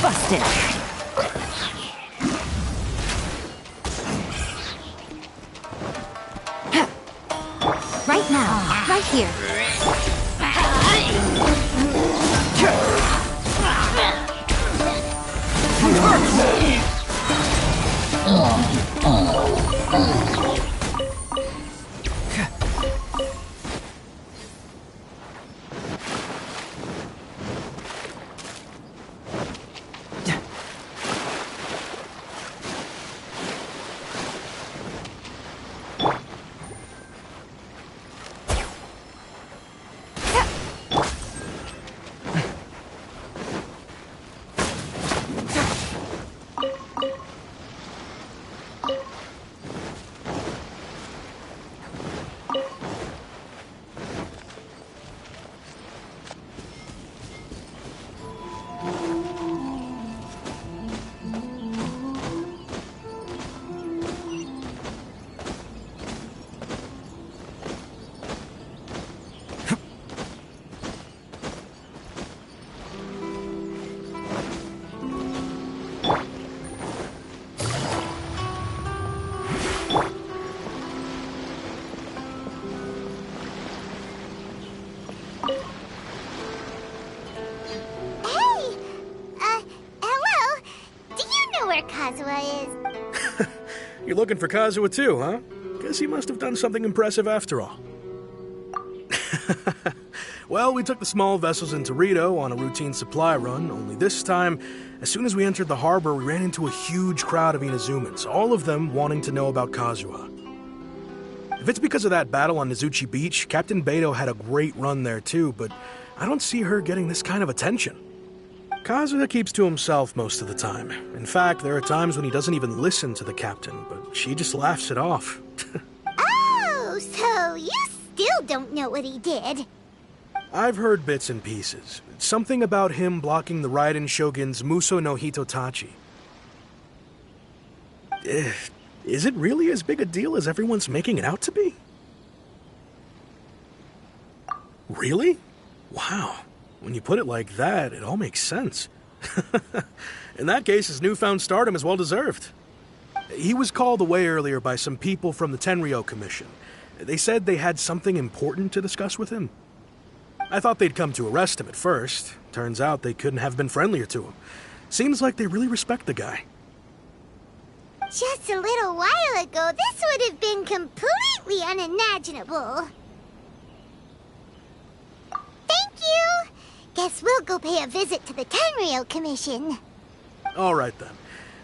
Busted. Right now, right here. You're looking for Kazuha too, huh? Guess he must have done something impressive after all. Well, we took the small vessels into Rito on a routine supply run, only this time, as soon as we entered the harbor, we ran into a huge crowd of Inazumans, all of them wanting to know about Kazuha. If it's because of that battle on Nizuchi Beach, Captain Beto had a great run there too, but I don't see her getting this kind of attention. Kazuha keeps to himself most of the time. In fact, there are times when he doesn't even listen to the captain, but she just laughs it off. Oh, so you still don't know what he did? I've heard bits and pieces. Something about him blocking the Raiden Shogun's Muso no Hitotachi. Is it really as big a deal as everyone's making it out to be? Really? Wow. When you put it like that, it all makes sense. In that case, his newfound stardom is well deserved. He was called away earlier by some people from the Tenryou Commission. They said they had something important to discuss with him. I thought they'd come to arrest him at first. Turns out they couldn't have been friendlier to him. Seems like they really respect the guy. Just a little while ago, this would have been completely unimaginable. Thank you! Guess we'll go pay a visit to the Tenryou Commission. All right then.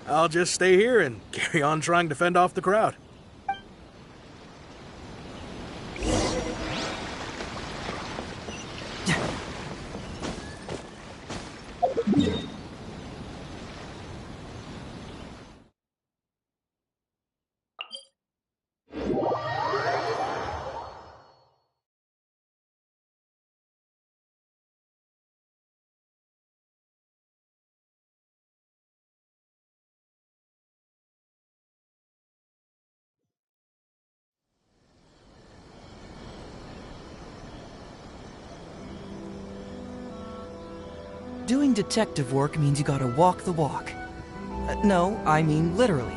I'll just stay here and carry on trying to fend off the crowd. Doing detective work means you gotta walk the walk. No, I mean literally.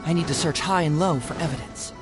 I need to search high and low for evidence.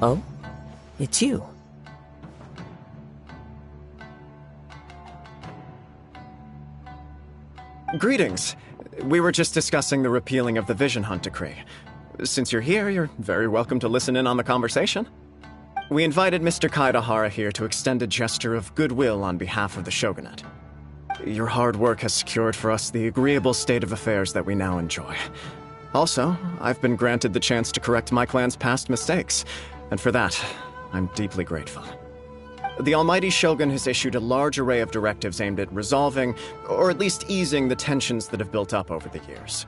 Oh? It's you. Greetings. We were just discussing the repealing of the Vision Hunt decree. Since you're here, you're very welcome to listen in on the conversation. We invited Mr. Kaidahara here to extend a gesture of goodwill on behalf of the Shogunate. Your hard work has secured for us the agreeable state of affairs that we now enjoy. Also, I've been granted the chance to correct my clan's past mistakes, and for that, I'm deeply grateful. The Almighty Shogun has issued a large array of directives aimed at resolving, or at least easing, the tensions that have built up over the years.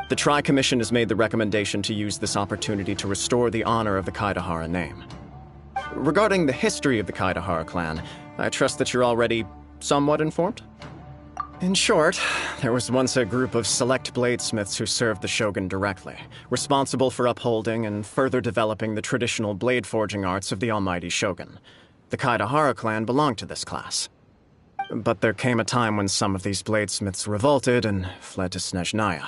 The Tri-Commission has made the recommendation to use this opportunity to restore the honor of the Kaidahara name. Regarding the history of the Kaidahara clan, I trust that you're already somewhat informed? In short, there was once a group of select bladesmiths who served the shogun directly, responsible for upholding and further developing the traditional blade forging arts of the almighty shogun. The Kaidahara clan belonged to this class. But there came a time when some of these bladesmiths revolted and fled to Snezhnaya.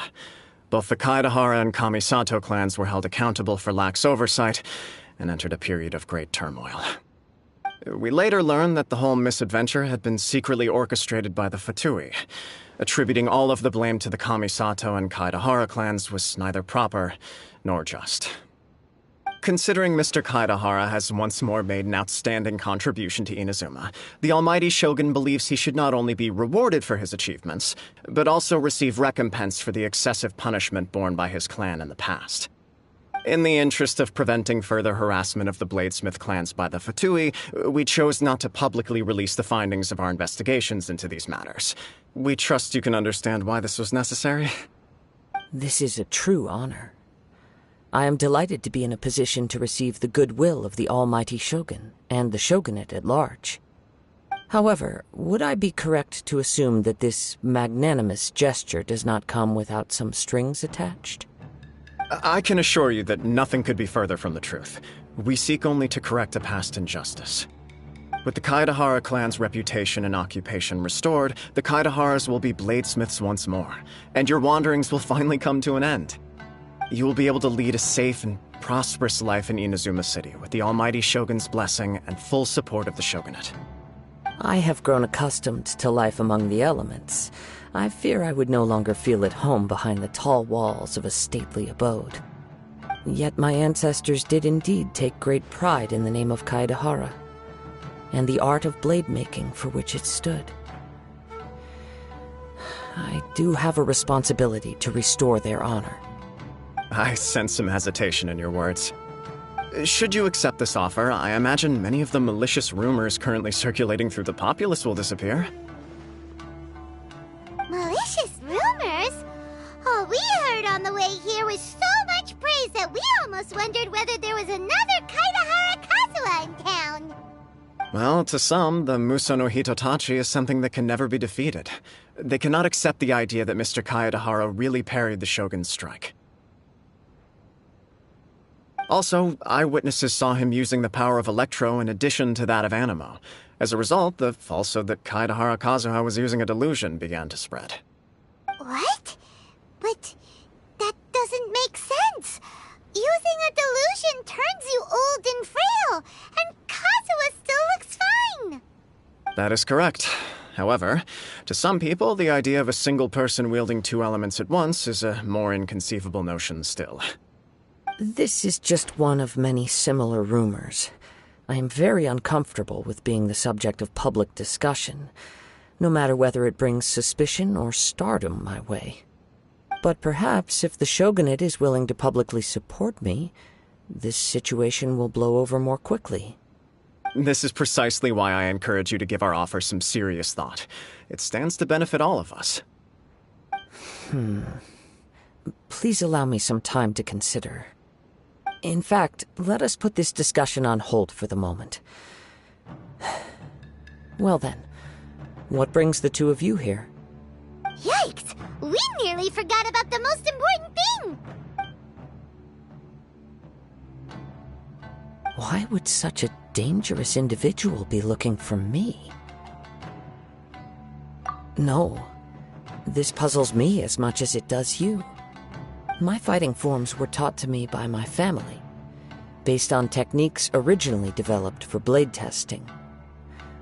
Both the Kaidahara and Kamisato clans were held accountable for lax oversight and entered a period of great turmoil. We later learned that the whole misadventure had been secretly orchestrated by the Fatui. Attributing all of the blame to the Kamisato and Kaidahara clans was neither proper nor just. Considering Mr. Kaidahara has once more made an outstanding contribution to Inazuma, the Almighty Shogun believes he should not only be rewarded for his achievements, but also receive recompense for the excessive punishment borne by his clan in the past. In the interest of preventing further harassment of the bladesmith clans by the Fatui, we chose not to publicly release the findings of our investigations into these matters. We trust you can understand why this was necessary. This is a true honor. I am delighted to be in a position to receive the goodwill of the Almighty Shogun and the Shogunate at large. However, would I be correct to assume that this magnanimous gesture does not come without some strings attached? I can assure you that nothing could be further from the truth. We seek only to correct a past injustice. With the Kaidahara clan's reputation and occupation restored, the Kaidaharas will be bladesmiths once more, and your wanderings will finally come to an end. You will be able to lead a safe and prosperous life in Inazuma City with the Almighty Shogun's blessing and full support of the Shogunate. I have grown accustomed to life among the elements. I fear I would no longer feel at home behind the tall walls of a stately abode. Yet my ancestors did indeed take great pride in the name of Kaidahara, and the art of blade making for which it stood. I do have a responsibility to restore their honor. I sense some hesitation in your words. Should you accept this offer, I imagine many of the malicious rumors currently circulating through the populace will disappear. Malicious rumors? All we heard on the way here was so much praise that we almost wondered whether there was another Kaidahara Kazuha in town. Well, to some, the Muso no Hitotachi is something that can never be defeated. They cannot accept the idea that Mr. Kaidahara really parried the Shogun's strike. Also, eyewitnesses saw him using the power of Electro in addition to that of Animo. As a result, the falsehood that Kaidahara Kazuha was using a delusion began to spread. What? But that doesn't make sense. Using a delusion turns you old and frail, and Kazuha still looks fine. That is correct. However, to some people, the idea of a single person wielding two elements at once is a more inconceivable notion still. This is just one of many similar rumors. I am very uncomfortable with being the subject of public discussion, no matter whether it brings suspicion or stardom my way. But perhaps if the Shogunate is willing to publicly support me, this situation will blow over more quickly. This is precisely why I encourage you to give our offer some serious thought. It stands to benefit all of us. Please allow me some time to consider. In fact, let us put this discussion on hold for the moment. Well then, what brings the two of you here? Yikes! We nearly forgot about the most important thing! Why would such a dangerous individual be looking for me? No, this puzzles me as much as it does you. My fighting forms were taught to me by my family, based on techniques originally developed for blade testing.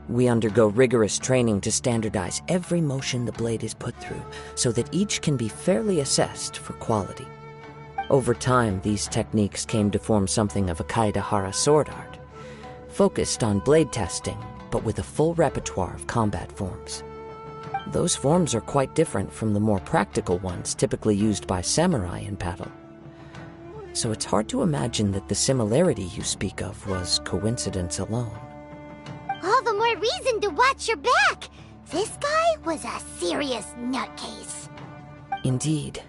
We undergo rigorous training to standardize every motion the blade is put through, so that each can be fairly assessed for quality. Over time, these techniques came to form something of a Kaedehara sword art, focused on blade testing, but with a full repertoire of combat forms. Those forms are quite different from the more practical ones typically used by samurai in battle. So it's hard to imagine that the similarity you speak of was coincidence alone. All the more reason to watch your back! This guy was a serious nutcase. Indeed.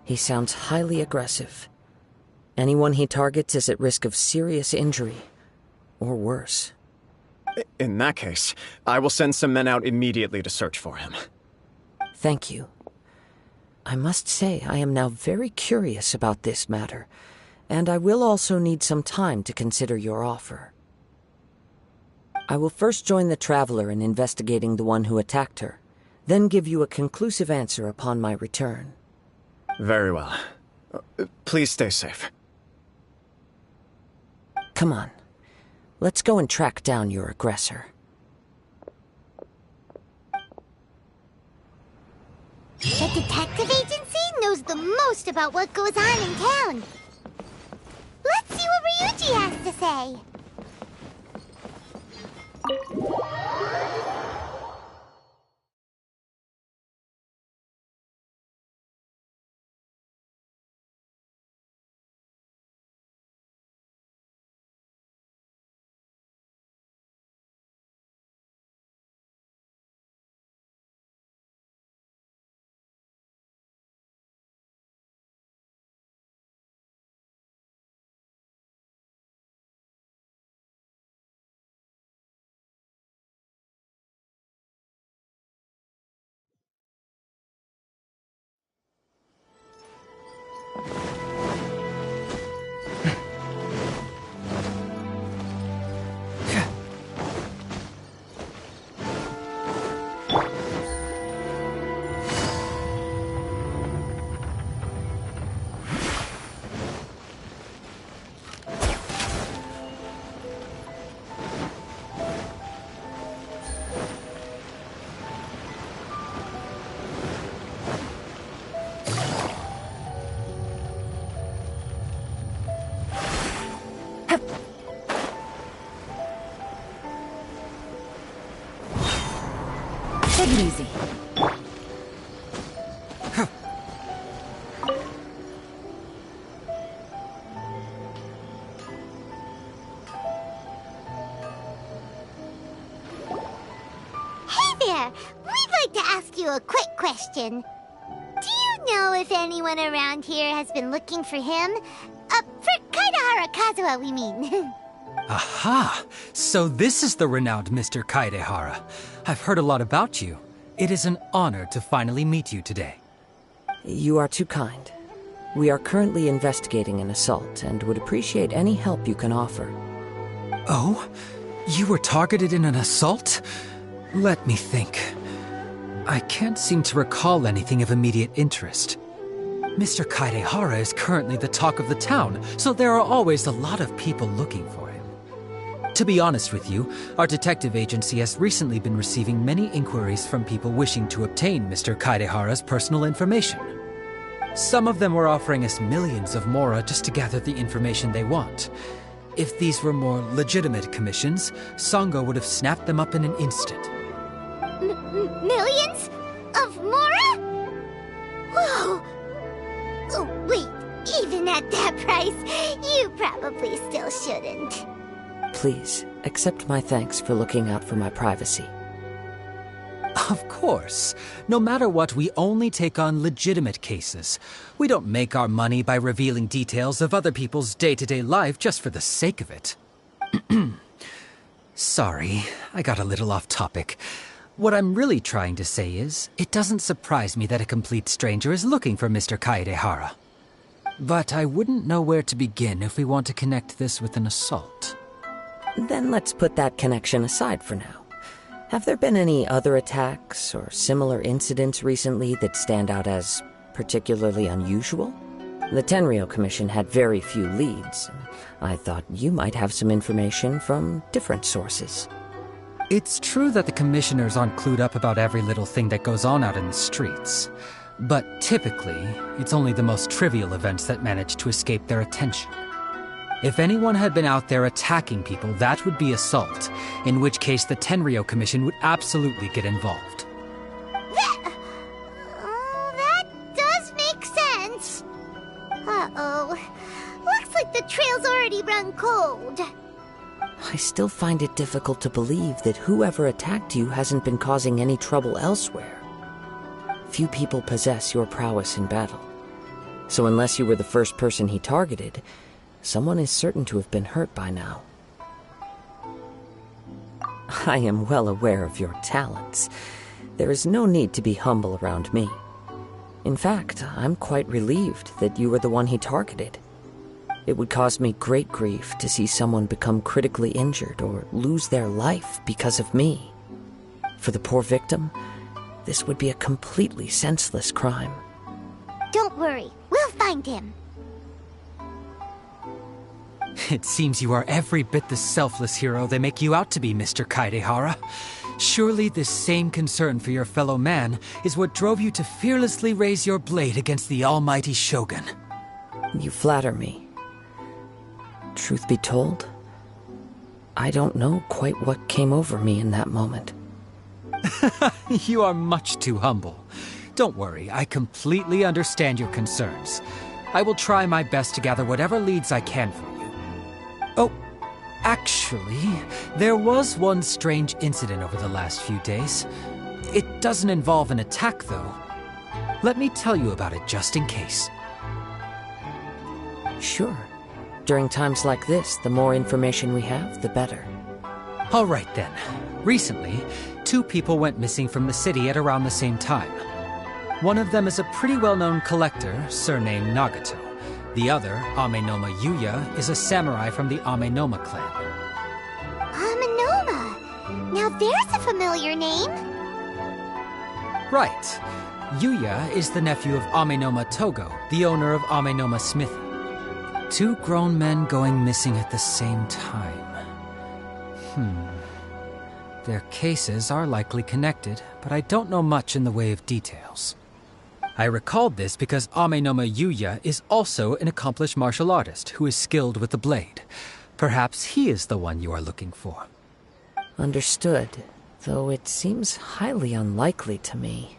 He sounds highly aggressive. Anyone he targets is at risk of serious injury, or worse. In that case, I will send some men out immediately to search for him. Thank you. I must say I am now very curious about this matter, and I will also need some time to consider your offer. I will first join the Traveler in investigating the one who attacked her, then give you a conclusive answer upon my return. Very well. Please stay safe. Come on. Let's go and track down your aggressor. The detective agency knows the most about what goes on in town. Let's see what Ryuji has to say. Take it easy. Hey there! We'd like to ask you a quick question. Do you know if anyone around here has been looking for him? For Kaedehara Kazuha, we mean. Aha! So this is the renowned Mr. Kaedehara. I've heard a lot about you. It is an honor to finally meet you today. You are too kind. We are currently investigating an assault and would appreciate any help you can offer. Oh? You were targeted in an assault? Let me think. I can't seem to recall anything of immediate interest. Mr. Kaedehara is currently the talk of the town, so there are always a lot of people looking for him. To be honest with you, our detective agency has recently been receiving many inquiries from people wishing to obtain Mr. Kaedehara's personal information. Some of them were offering us millions of mora just to gather the information they want. If these were more legitimate commissions, Sango would have snapped them up in an instant. Millions? Of mora? Whoa! Oh, wait, even at that price, you probably still shouldn't. Please, accept my thanks for looking out for my privacy. Of course. No matter what, we only take on legitimate cases. We don't make our money by revealing details of other people's day-to-day life just for the sake of it. Sorry, I got a little off topic. What I'm really trying to say is, it doesn't surprise me that a complete stranger is looking for Mr. Kaedehara. But I wouldn't know where to begin if we want to connect this with an assault. Then let's put that connection aside for now. Have there been any other attacks or similar incidents recently that stand out as particularly unusual? The Tenryou Commission had very few leads, and I thought you might have some information from different sources. It's true that the commissioners aren't clued up about every little thing that goes on out in the streets. But typically, it's only the most trivial events that manage to escape their attention. If anyone had been out there attacking people, that would be assault, in which case the Tenryo Commission would absolutely get involved. That does make sense. Uh-oh. Looks like the trail's already run cold. I still find it difficult to believe that whoever attacked you hasn't been causing any trouble elsewhere. Few people possess your prowess in battle. So unless you were the first person he targeted, someone is certain to have been hurt by now. I am well aware of your talents. There is no need to be humble around me. In fact, I'm quite relieved that you were the one he targeted. It would cause me great grief to see someone become critically injured or lose their life because of me. For the poor victim, this would be a completely senseless crime. Don't worry, we'll find him. It seems you are every bit the selfless hero they make you out to be, Mr. Kaidehara. Surely this same concern for your fellow man is what drove you to fearlessly raise your blade against the almighty Shogun. You flatter me. Truth be told, I don't know quite what came over me in that moment. You are much too humble. Don't worry, I completely understand your concerns. I will try my best to gather whatever leads I can for you. Oh, actually, there was one strange incident over the last few days. It doesn't involve an attack, though. Let me tell you about it just in case. Sure. During times like this, the more information we have, the better. All right then. Recently, 2 people went missing from the city at around the same time. One of them is a pretty well-known collector, surnamed Nagato. The other, Amenoma Yuya, is a samurai from the Amenoma clan. Amenoma! Now there's a familiar name. Right. Yuya is the nephew of Amenoma Togo, the owner of Amenoma Smithy. 2 grown men going missing at the same time. Their cases are likely connected, but I don't know much in the way of details. I recalled this because Amenoma Yuya is also an accomplished martial artist who is skilled with the blade. Perhaps he is the one you are looking for. Understood, though it seems highly unlikely to me.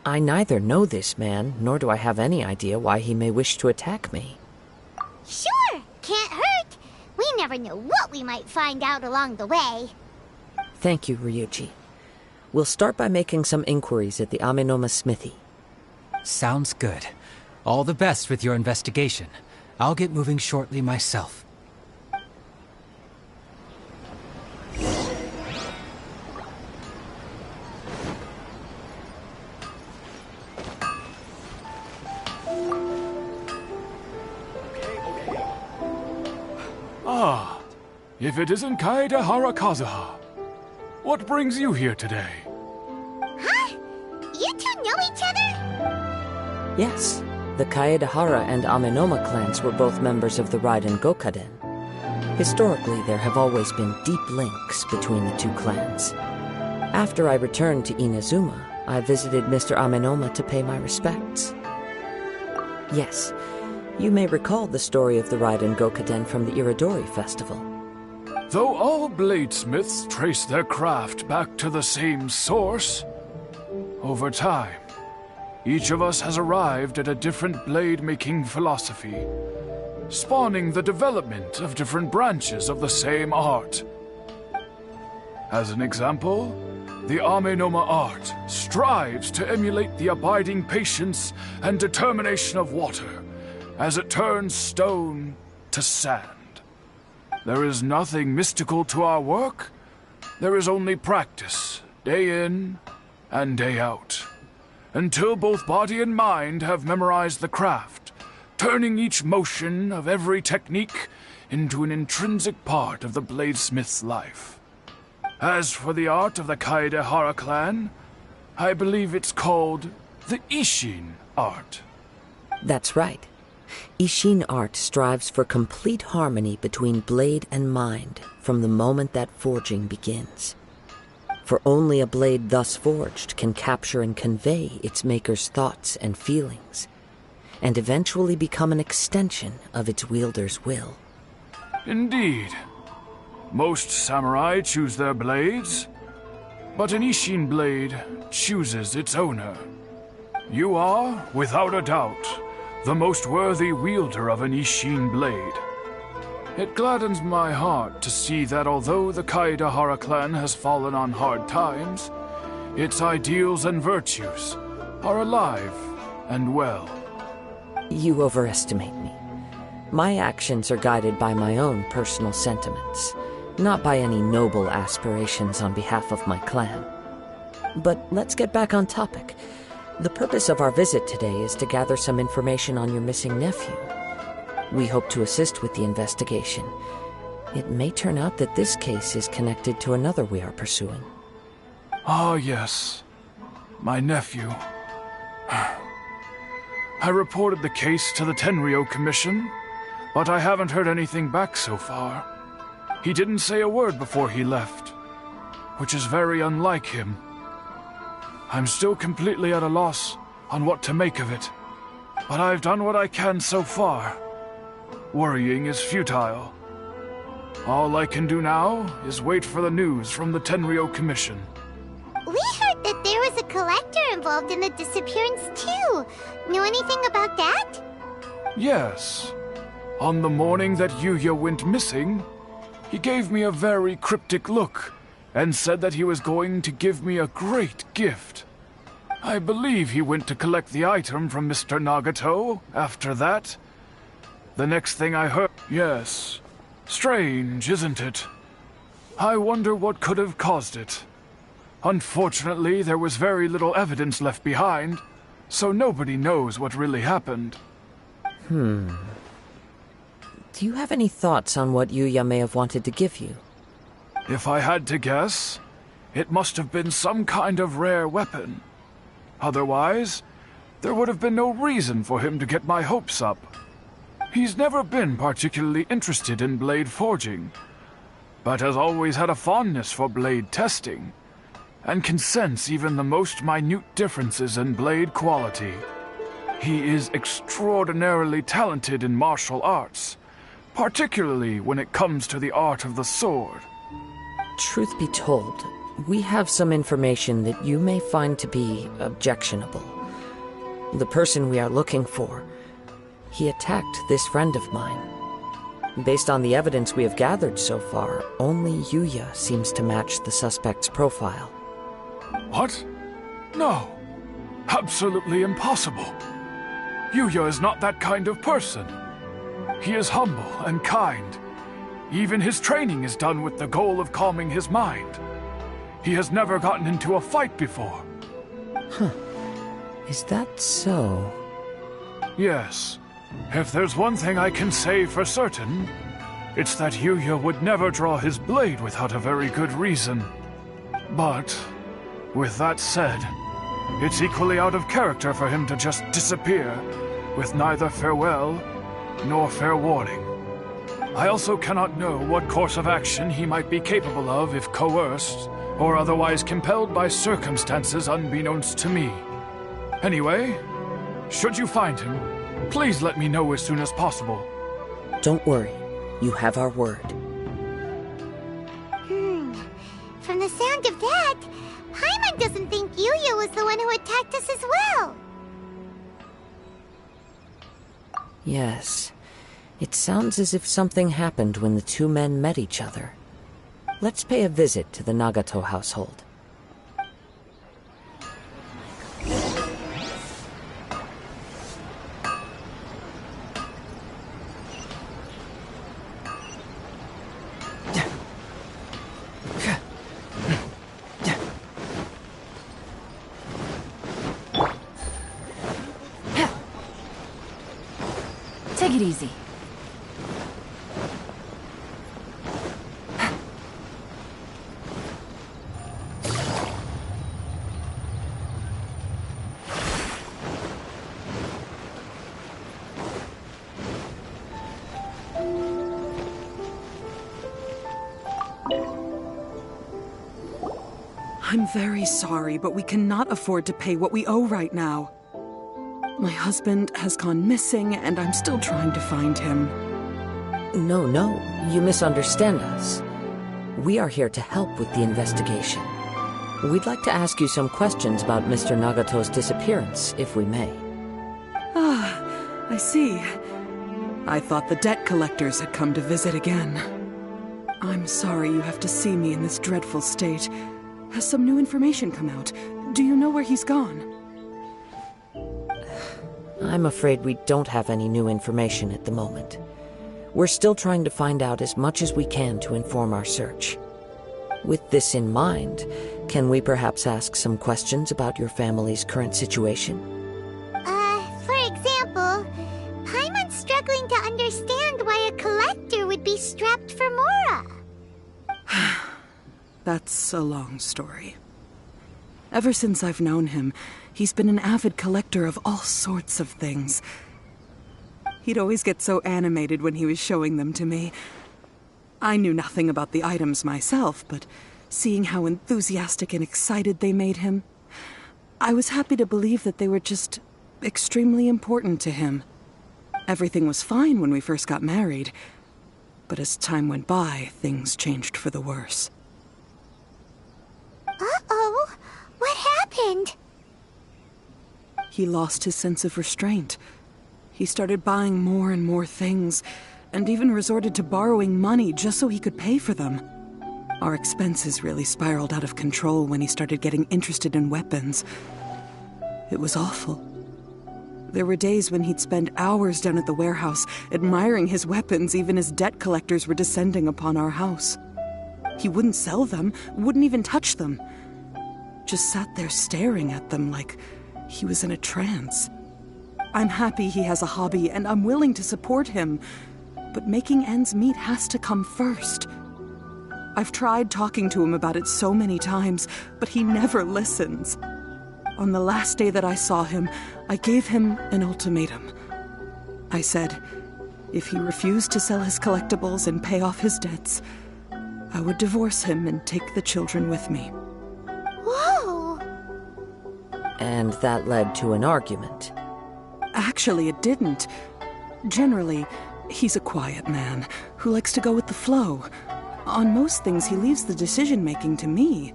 I neither know this man, nor do I have any idea why he may wish to attack me. Sure, can't hurt. We never know what we might find out along the way. Thank you, Ryuji. We'll start by making some inquiries at the Amenoma Smithy. Sounds good. All the best with your investigation. I'll get moving shortly myself. Ah, if it isn't Kaedehara Kazuha. What brings you here today? Huh? You 2 know each other? Yes, the Kaedehara and Amenoma clans were both members of the Raiden Gokaden. Historically, there have always been deep links between the 2 clans. After I returned to Inazuma, I visited Mr. Amenoma to pay my respects. Yes, you may recall the story of the Raiden Gokaden from the Iridori Festival. Though all bladesmiths trace their craft back to the same source, over time, each of us has arrived at a different blade-making philosophy, spawning the development of different branches of the same art. As an example, the Amenoma art strives to emulate the abiding patience and determination of water as it turns stone to sand. There is nothing mystical to our work. There is only practice, day in and day out, until both body and mind have memorized the craft, turning each motion of every technique into an intrinsic part of the bladesmith's life. As for the art of the Kaedehara clan, I believe it's called the Ishin art. That's right. Ishin art strives for complete harmony between blade and mind from the moment that forging begins. for only a blade thus forged can capture and convey its maker's thoughts and feelings, and eventually become an extension of its wielder's will. Indeed. Most samurai choose their blades, but an Ishin blade chooses its owner. You are, without a doubt, the most worthy wielder of an Ishin blade. It gladdens my heart to see that although the Kaedahara clan has fallen on hard times, its ideals and virtues are alive and well. You overestimate me. My actions are guided by my own personal sentiments, not by any noble aspirations on behalf of my clan. But let's get back on topic. The purpose of our visit today is to gather some information on your missing nephew. We hope to assist with the investigation. It may turn out that this case is connected to another we are pursuing. Ah, yes. My nephew. I reported the case to the Tenryou Commission, but I haven't heard anything back so far. He didn't say a word before he left, which is very unlike him. I'm still completely at a loss on what to make of it, but I've done what I can so far. Worrying is futile. All I can do now is wait for the news from the Tenryou Commission. We heard that there was a collector involved in the disappearance too. Know anything about that? Yes. On the morning that Yuya went missing, he gave me a very cryptic look and said that he was going to give me a great gift. I believe he went to collect the item from Mr. Nagato after that. The next thing I heard... Yes. Strange, isn't it? I wonder what could have caused it. Unfortunately, there was very little evidence left behind, so nobody knows what really happened. Do you have any thoughts on what Yuya may have wanted to give you? If I had to guess, it must have been some kind of rare weapon. Otherwise, there would have been no reason for him to get my hopes up. He's never been particularly interested in blade forging, but has always had a fondness for blade testing, and can sense even the most minute differences in blade quality. He is extraordinarily talented in martial arts, particularly when it comes to the art of the sword. Truth be told, we have some information that you may find to be objectionable. The person we are looking for, he attacked this friend of mine. Based on the evidence we have gathered so far, only Yuya seems to match the suspect's profile. What? No. Absolutely impossible. Yuya is not that kind of person. He is humble and kind. Even his training is done with the goal of calming his mind. He has never gotten into a fight before. Is that so? Yes. If there's one thing I can say for certain, it's that Yuya would never draw his blade without a very good reason. But, with that said, it's equally out of character for him to just disappear, with neither farewell nor fair warning. I also cannot know what course of action he might be capable of if coerced, or otherwise compelled by circumstances unbeknownst to me. Anyway, should you find him, please let me know as soon as possible. Don't worry. You have our word. From the sound of that, Paimon doesn't think Yuya was the one who attacked us as well. Yes. It sounds as if something happened when the two men met each other. Let's pay a visit to the Nagato household. Take it easy. I'm very sorry, but we cannot afford to pay what we owe right now. My husband has gone missing, and I'm still trying to find him. No, you misunderstand us. We are here to help with the investigation. We'd like to ask you some questions about Mr. Nagato's disappearance, if we may. Ah, I see. I thought the debt collectors had come to visit again. I'm sorry you have to see me in this dreadful state. Has some new information come out? Do you know where he's gone? I'm afraid we don't have any new information at the moment. We're still trying to find out as much as we can to inform our search. With this in mind, can we perhaps ask some questions about your family's current situation? For example, Paimon's struggling to understand why a collector would be strapped for Mora. That's a long story. Ever since I've known him, he's been an avid collector of all sorts of things. He'd always get so animated when he was showing them to me. I knew nothing about the items myself, but seeing how enthusiastic and excited they made him, I was happy to believe that they were just extremely important to him. Everything was fine when we first got married, but as time went by, things changed for the worse. Uh-oh, what happened? He lost his sense of restraint. He started buying more and more things, and even resorted to borrowing money just so he could pay for them. Our expenses really spiraled out of control when he started getting interested in weapons. It was awful. There were days when he'd spend hours down at the warehouse, admiring his weapons even as debt collectors were descending upon our house. He wouldn't sell them, wouldn't even touch them. Just sat there staring at them like he was in a trance. I'm happy he has a hobby, and I'm willing to support him, but making ends meet has to come first. I've tried talking to him about it so many times, but he never listens. On the last day that I saw him, I gave him an ultimatum. I said, if he refused to sell his collectibles and pay off his debts, I would divorce him and take the children with me. Whoa! And that led to an argument. Actually, it didn't. Generally, he's a quiet man who likes to go with the flow. On most things, he leaves the decision-making to me.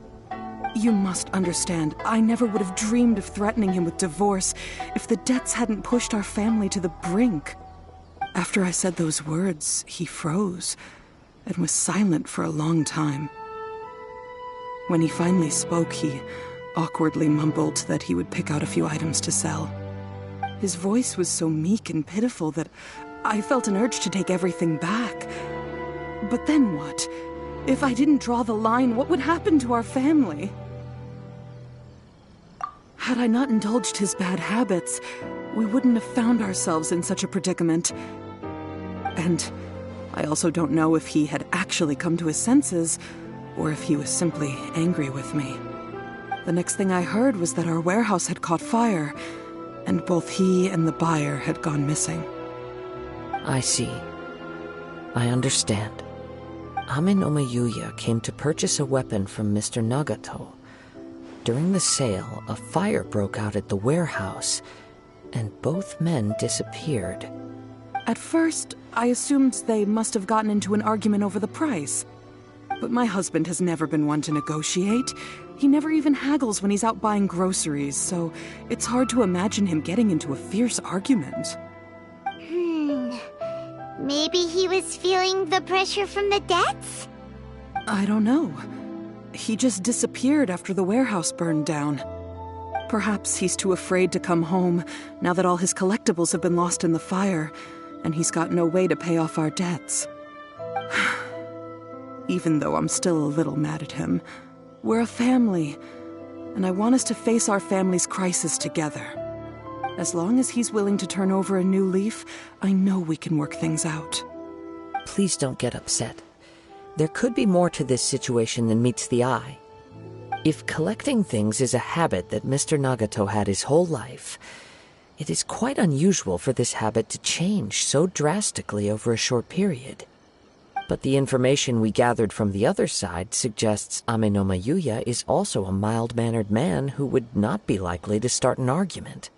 You must understand, I never would have dreamed of threatening him with divorce if the debts hadn't pushed our family to the brink. After I said those words, he froze and was silent for a long time. When he finally spoke, he awkwardly mumbled that he would pick out a few items to sell. His voice was so meek and pitiful that I felt an urge to take everything back. But then what? If I didn't draw the line, what would happen to our family? Had I not indulged his bad habits, we wouldn't have found ourselves in such a predicament. And I also don't know if he had actually come to his senses, or if he was simply angry with me. The next thing I heard was that our warehouse had caught fire, and both he and the buyer had gone missing. I see. I understand. Ame no Mayuya came to purchase a weapon from Mr. Nagato. During the sale, a fire broke out at the warehouse, and both men disappeared. At first, I assumed they must have gotten into an argument over the price. But my husband has never been one to negotiate. He never even haggles when he's out buying groceries, so it's hard to imagine him getting into a fierce argument. Maybe he was feeling the pressure from the debts? I don't know. He just disappeared after the warehouse burned down. Perhaps he's too afraid to come home now that all his collectibles have been lost in the fire, and he's got no way to pay off our debts. Even though I'm still a little mad at him, we're a family, and I want us to face our family's crisis together. As long as he's willing to turn over a new leaf, I know we can work things out. Please don't get upset. There could be more to this situation than meets the eye. If collecting things is a habit that Mr. Nagato had his whole life, it is quite unusual for this habit to change so drastically over a short period. But the information we gathered from the other side suggests Amenoma Yuya is also a mild-mannered man who would not be likely to start an argument.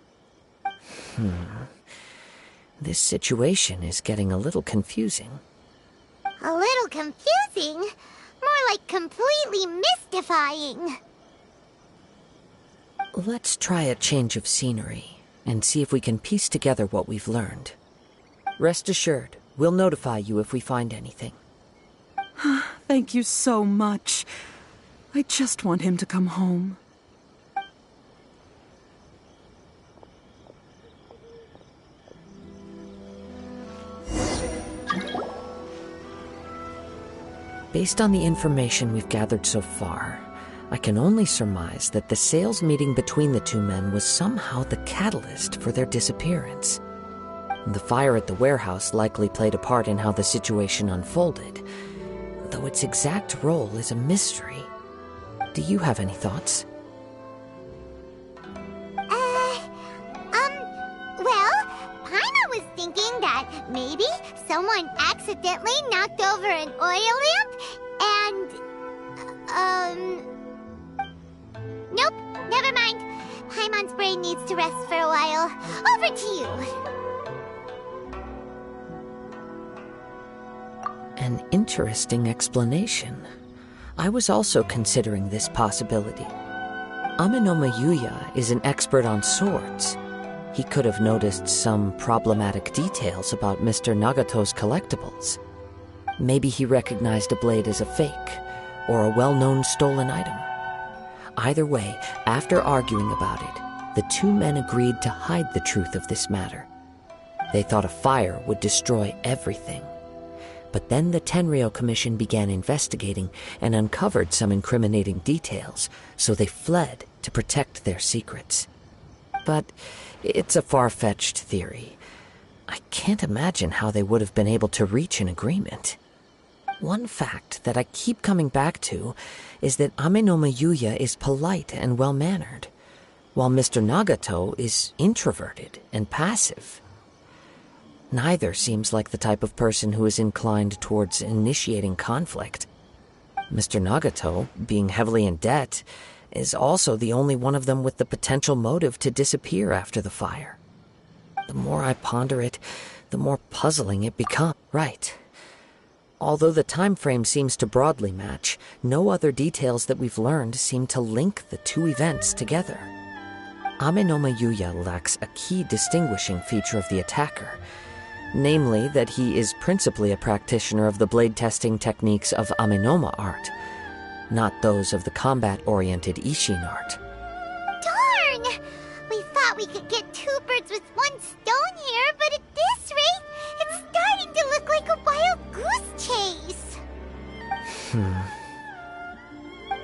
This situation is getting a little confusing. A little confusing? More like completely mystifying. Let's try a change of scenery and see if we can piece together what we've learned. Rest assured, we'll notify you if we find anything. Thank you so much. I just want him to come home. Based on the information we've gathered so far, I can only surmise that the sales meeting between the two men was somehow the catalyst for their disappearance. The fire at the warehouse likely played a part in how the situation unfolded, though its exact role is a mystery. Do you have any thoughts? Well, Paima was thinking that maybe someone accidentally knocked over an oil lamp and, nope, never mind. Paimon's brain needs to rest for a while. Over to you. An interesting explanation. I was also considering this possibility. Amenoma Yuya is an expert on swords. He could have noticed some problematic details about Mr. Nagato's collectibles. Maybe he recognized a blade as a fake, or a well-known stolen item. Either way, after arguing about it, the two men agreed to hide the truth of this matter. They thought a fire would destroy everything. But then the Tenryo Commission began investigating and uncovered some incriminating details, so they fled to protect their secrets. But it's a far-fetched theory. I can't imagine how they would have been able to reach an agreement. One fact that I keep coming back to is that Amenoma Yuya is polite and well-mannered, while Mr. Nagato is introverted and passive. Neither seems like the type of person who is inclined towards initiating conflict. Mr. Nagato, being heavily in debt, is also the only one of them with the potential motive to disappear after the fire. The more I ponder it, the more puzzling it becomes. Right. Although the time frame seems to broadly match, no other details that we've learned seem to link the two events together. Amenoma Yuya lacks a key distinguishing feature of the attacker, namely that he is principally a practitioner of the blade testing techniques of Amenoma art, not those of the combat-oriented Ishin art. Darn! We thought we could get two birds with one stone here, but at this rate, it's starting to look like a wild goose chase.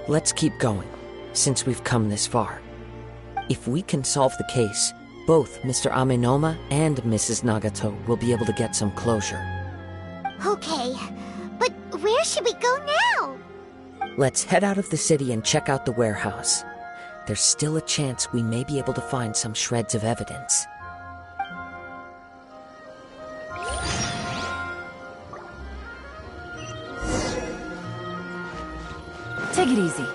Let's keep going, since we've come this far. If we can solve the case, both Mr. Amenoma and Mrs. Nagato will be able to get some closure. Okay, but where should we go now? Let's head out of the city and check out the warehouse. There's still a chance we may be able to find some shreds of evidence. Take it easy.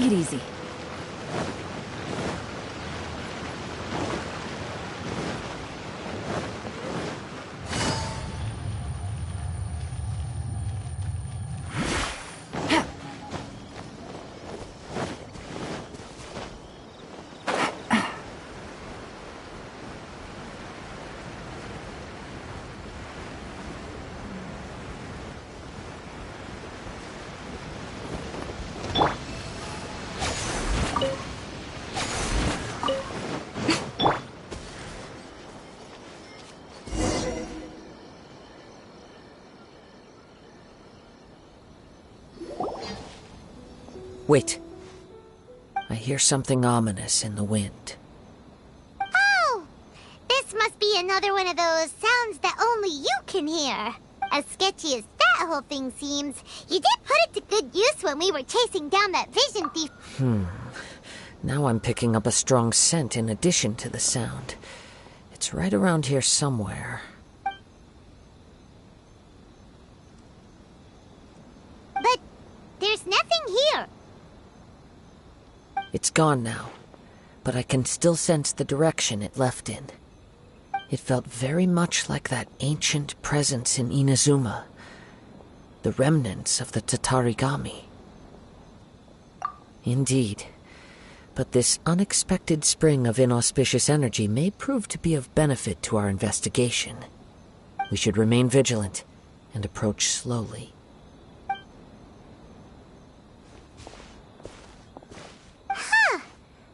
Take it easy. Wait. I hear something ominous in the wind. Oh! This must be another one of those sounds that only you can hear. As sketchy as that whole thing seems, you did put it to good use when we were chasing down that vision thief. Now I'm picking up a strong scent in addition to the sound. It's right around here somewhere. But there's nothing here. It's gone now, but I can still sense the direction it left in. It felt very much like that ancient presence in Inazuma, the remnants of the Tatarigami. Indeed, but this unexpected spring of inauspicious energy may prove to be of benefit to our investigation. We should remain vigilant and approach slowly.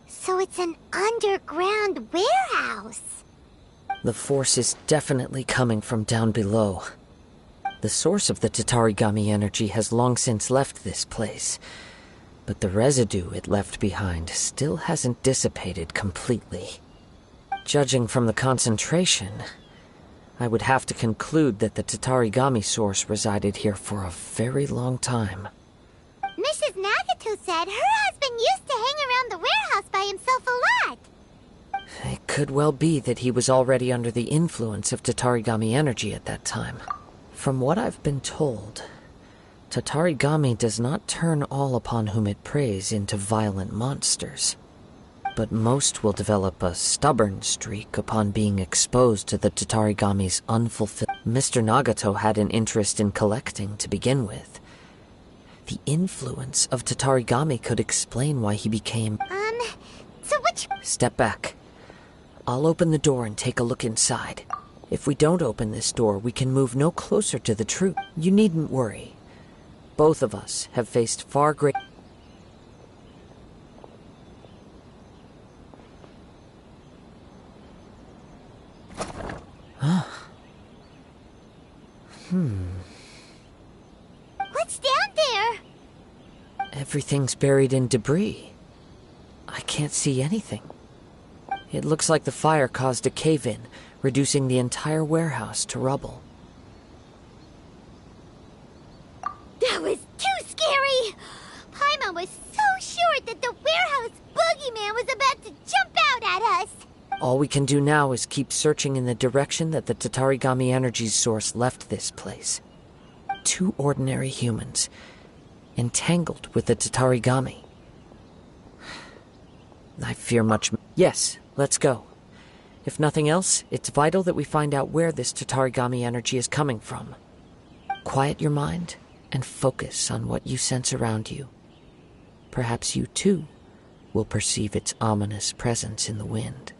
So it's an underground warehouse. The force is definitely coming from down below. The source of the Tatarigami energy has long since left this place, but the residue it left behind still hasn't dissipated completely. Judging from the concentration, I would have to conclude that the Tatarigami source resided here for a very long time. Mrs. Nagato said her husband used to hang around the warehouse by himself a lot. It could well be that he was already under the influence of Tatarigami energy at that time. From what I've been told, Tatarigami does not turn all upon whom it preys into violent monsters, but most will develop a stubborn streak upon being exposed to the Tatarigami's unfulfilled. Mr. Nagato had an interest in collecting to begin with. The influence of Tatarigami could explain why he became... So which... Step back. I'll open the door and take a look inside. If we don't open this door, we can move no closer to the truth. You needn't worry. Both of us have faced far great... What's down there? Everything's buried in debris. I can't see anything. It looks like the fire caused a cave-in, reducing the entire warehouse to rubble. That was too scary! Paimon was so sure that the warehouse boogeyman was about to jump out at us! All we can do now is keep searching in the direction that the Tatarigami energy's source left this place. 2 ordinary humans, entangled with the Tatarigami. I fear much... Yes, let's go. If nothing else, it's vital that we find out where this Tatarigami energy is coming from. Quiet your mind and focus on what you sense around you. Perhaps you, too, will perceive its ominous presence in the wind.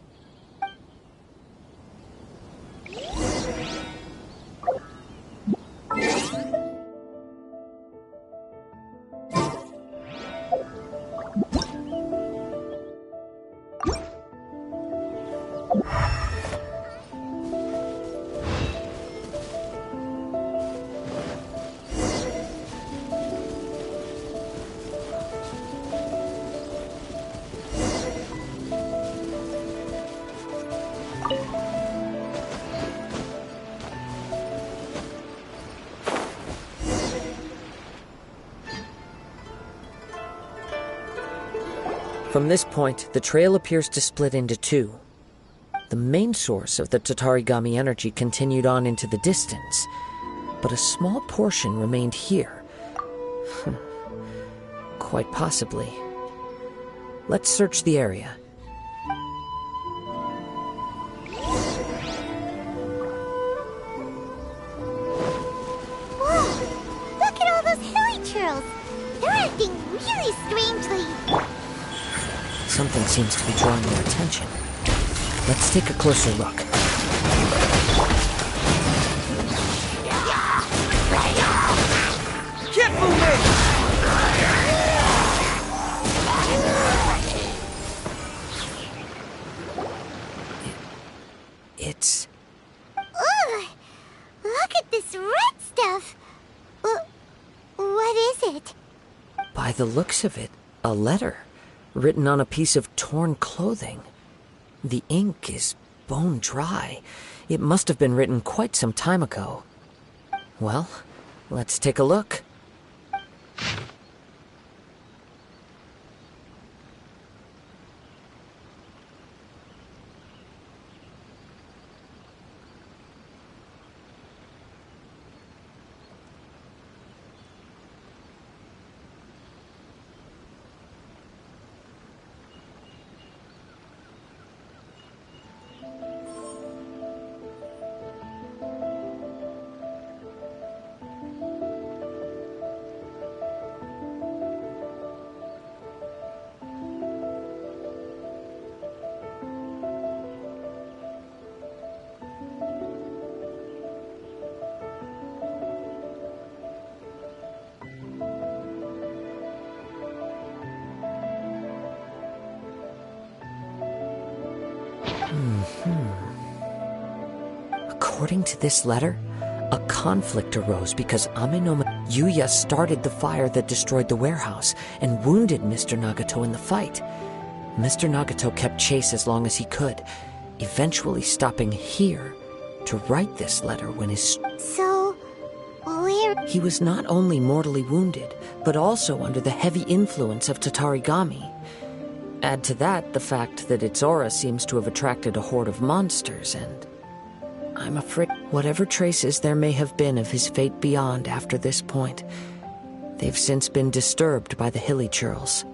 From this point, the trail appears to split into 2. The main source of the Tatarigami energy continued on into the distance, but a small portion remained here. Quite possibly, Let's search the area. Whoa! Look at all those hilly churls! They're acting really strangely. Something seems to be drawing their attention. Let's take a closer look. Get moving! It's... Ugh! Look at this red stuff! What is it? By the looks of it, a letter, written on a piece of torn clothing. The ink is bone dry. It must have been written quite some time ago. Well, let's take a look. According to this letter, a conflict arose because Amenoma Yuya started the fire that destroyed the warehouse and wounded Mr. Nagato in the fight. Mr. Nagato kept chase as long as he could, eventually stopping here to write this letter when his... So, where... He was not only mortally wounded, but also under the heavy influence of Tatarigami. Add to that the fact that its aura seems to have attracted a horde of monsters, and I'm afraid whatever traces there may have been of his fate beyond after this point, they've since been disturbed by the hilly churls.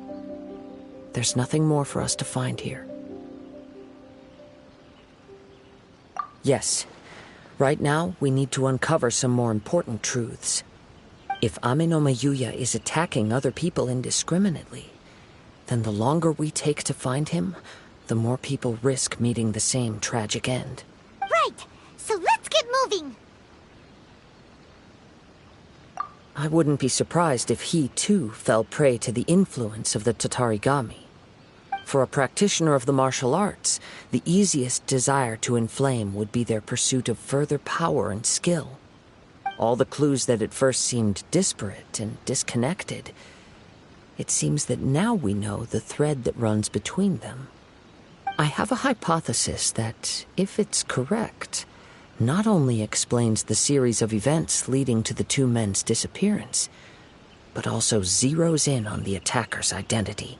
There's nothing more for us to find here. Yes, right now we need to uncover some more important truths. If Amenoma Yuya is attacking other people indiscriminately, then the longer we take to find him, the more people risk meeting the same tragic end. Right! So let's get moving! I wouldn't be surprised if he, too, fell prey to the influence of the Tatarigami. For a practitioner of the martial arts, the easiest desire to inflame would be their pursuit of further power and skill. All the clues that at first seemed disparate and disconnected, it seems that now we know the thread that runs between them. I have a hypothesis that, if it's correct, not only explains the series of events leading to the two men's disappearance, but also zeroes in on the attacker's identity.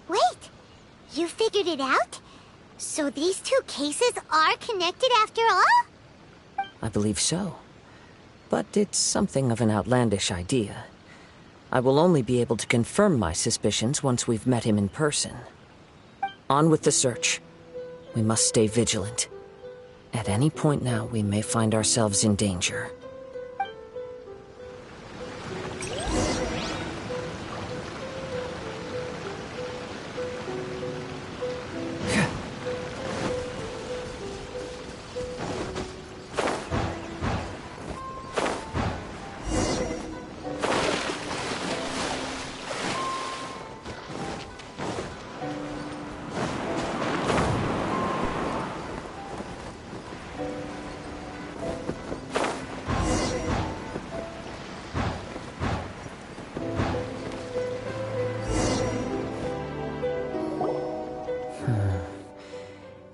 Wait! You figured it out? So these two cases are connected after all? I believe so. But it's something of an outlandish idea. I will only be able to confirm my suspicions once we've met him in person. On with the search. We must stay vigilant. At any point now, we may find ourselves in danger.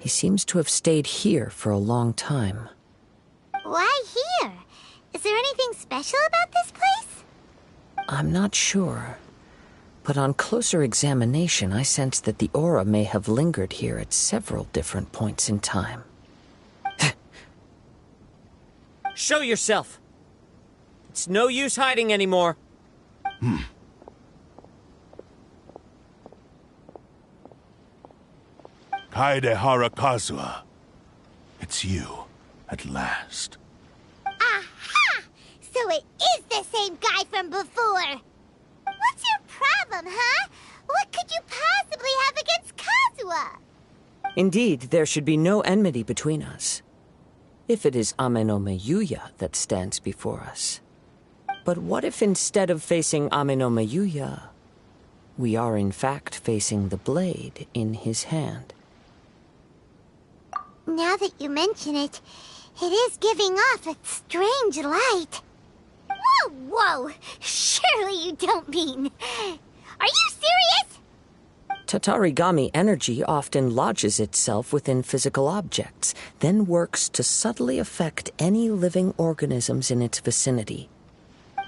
He seems to have stayed here for a long time. Why here? Is there anything special about this place? I'm not sure. But on closer examination, I sense that the aura may have lingered here at several different points in time. Show yourself! It's no use hiding anymore. Kaedehara Kazuha. It's you, at last. Aha! So it is the same guy from before! What's your problem, huh? What could you possibly have against Kazuha? Indeed, there should be no enmity between us. If it is Ame no Miyuya that stands before us. But what if instead of facing Ame no Miyuya, we are in fact facing the blade in his hand? Now that you mention it, it is giving off a strange light. Whoa, whoa! Surely you don't mean... Are you serious? Tatarigami energy often lodges itself within physical objects, then works to subtly affect any living organisms in its vicinity.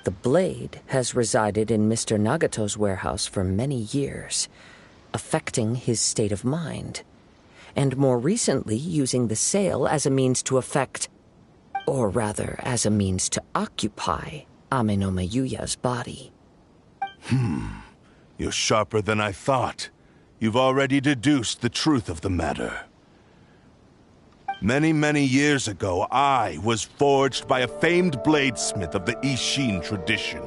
The blade has resided in Mr. Nagato's warehouse for many years, affecting his state of mind, and more recently using the sale as a means to affect, or rather as a means to occupy, Ame no Miyuya's body. You're sharper than I thought. You've already deduced the truth of the matter. Many, many years ago, I was forged by a famed bladesmith of the Ishin tradition.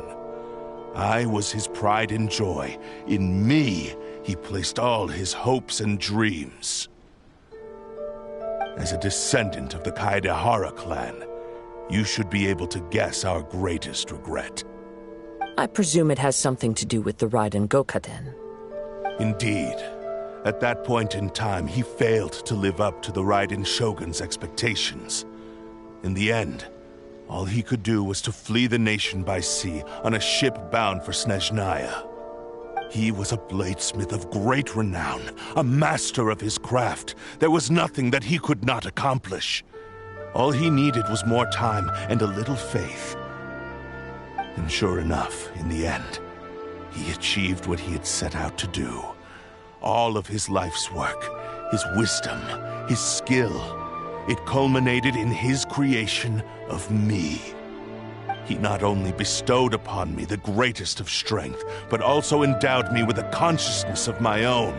I was his pride and joy. In me, he placed all his hopes and dreams. As a descendant of the Kaedehara clan, you should be able to guess our greatest regret. I presume it has something to do with the Raiden Gokaden. Indeed. At that point in time, he failed to live up to the Raiden Shogun's expectations. In the end, all he could do was to flee the nation by sea on a ship bound for Snezhnaya. He was a bladesmith of great renown, a master of his craft. There was nothing that he could not accomplish. All he needed was more time and a little faith. And sure enough, in the end, he achieved what he had set out to do. All of his life's work, his wisdom, his skill, it culminated in his creation of me. He not only bestowed upon me the greatest of strength, but also endowed me with a consciousness of my own.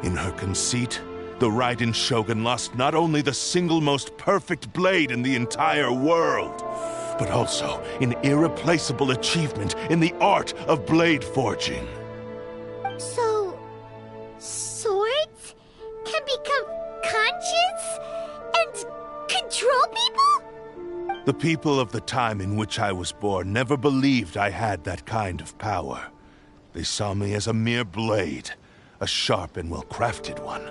In her conceit, the Raiden Shogun lost not only the single most perfect blade in the entire world, but also an irreplaceable achievement in the art of blade forging. So... swords can become conscious and control people? The people of the time in which I was born never believed I had that kind of power. They saw me as a mere blade, a sharp and well-crafted one,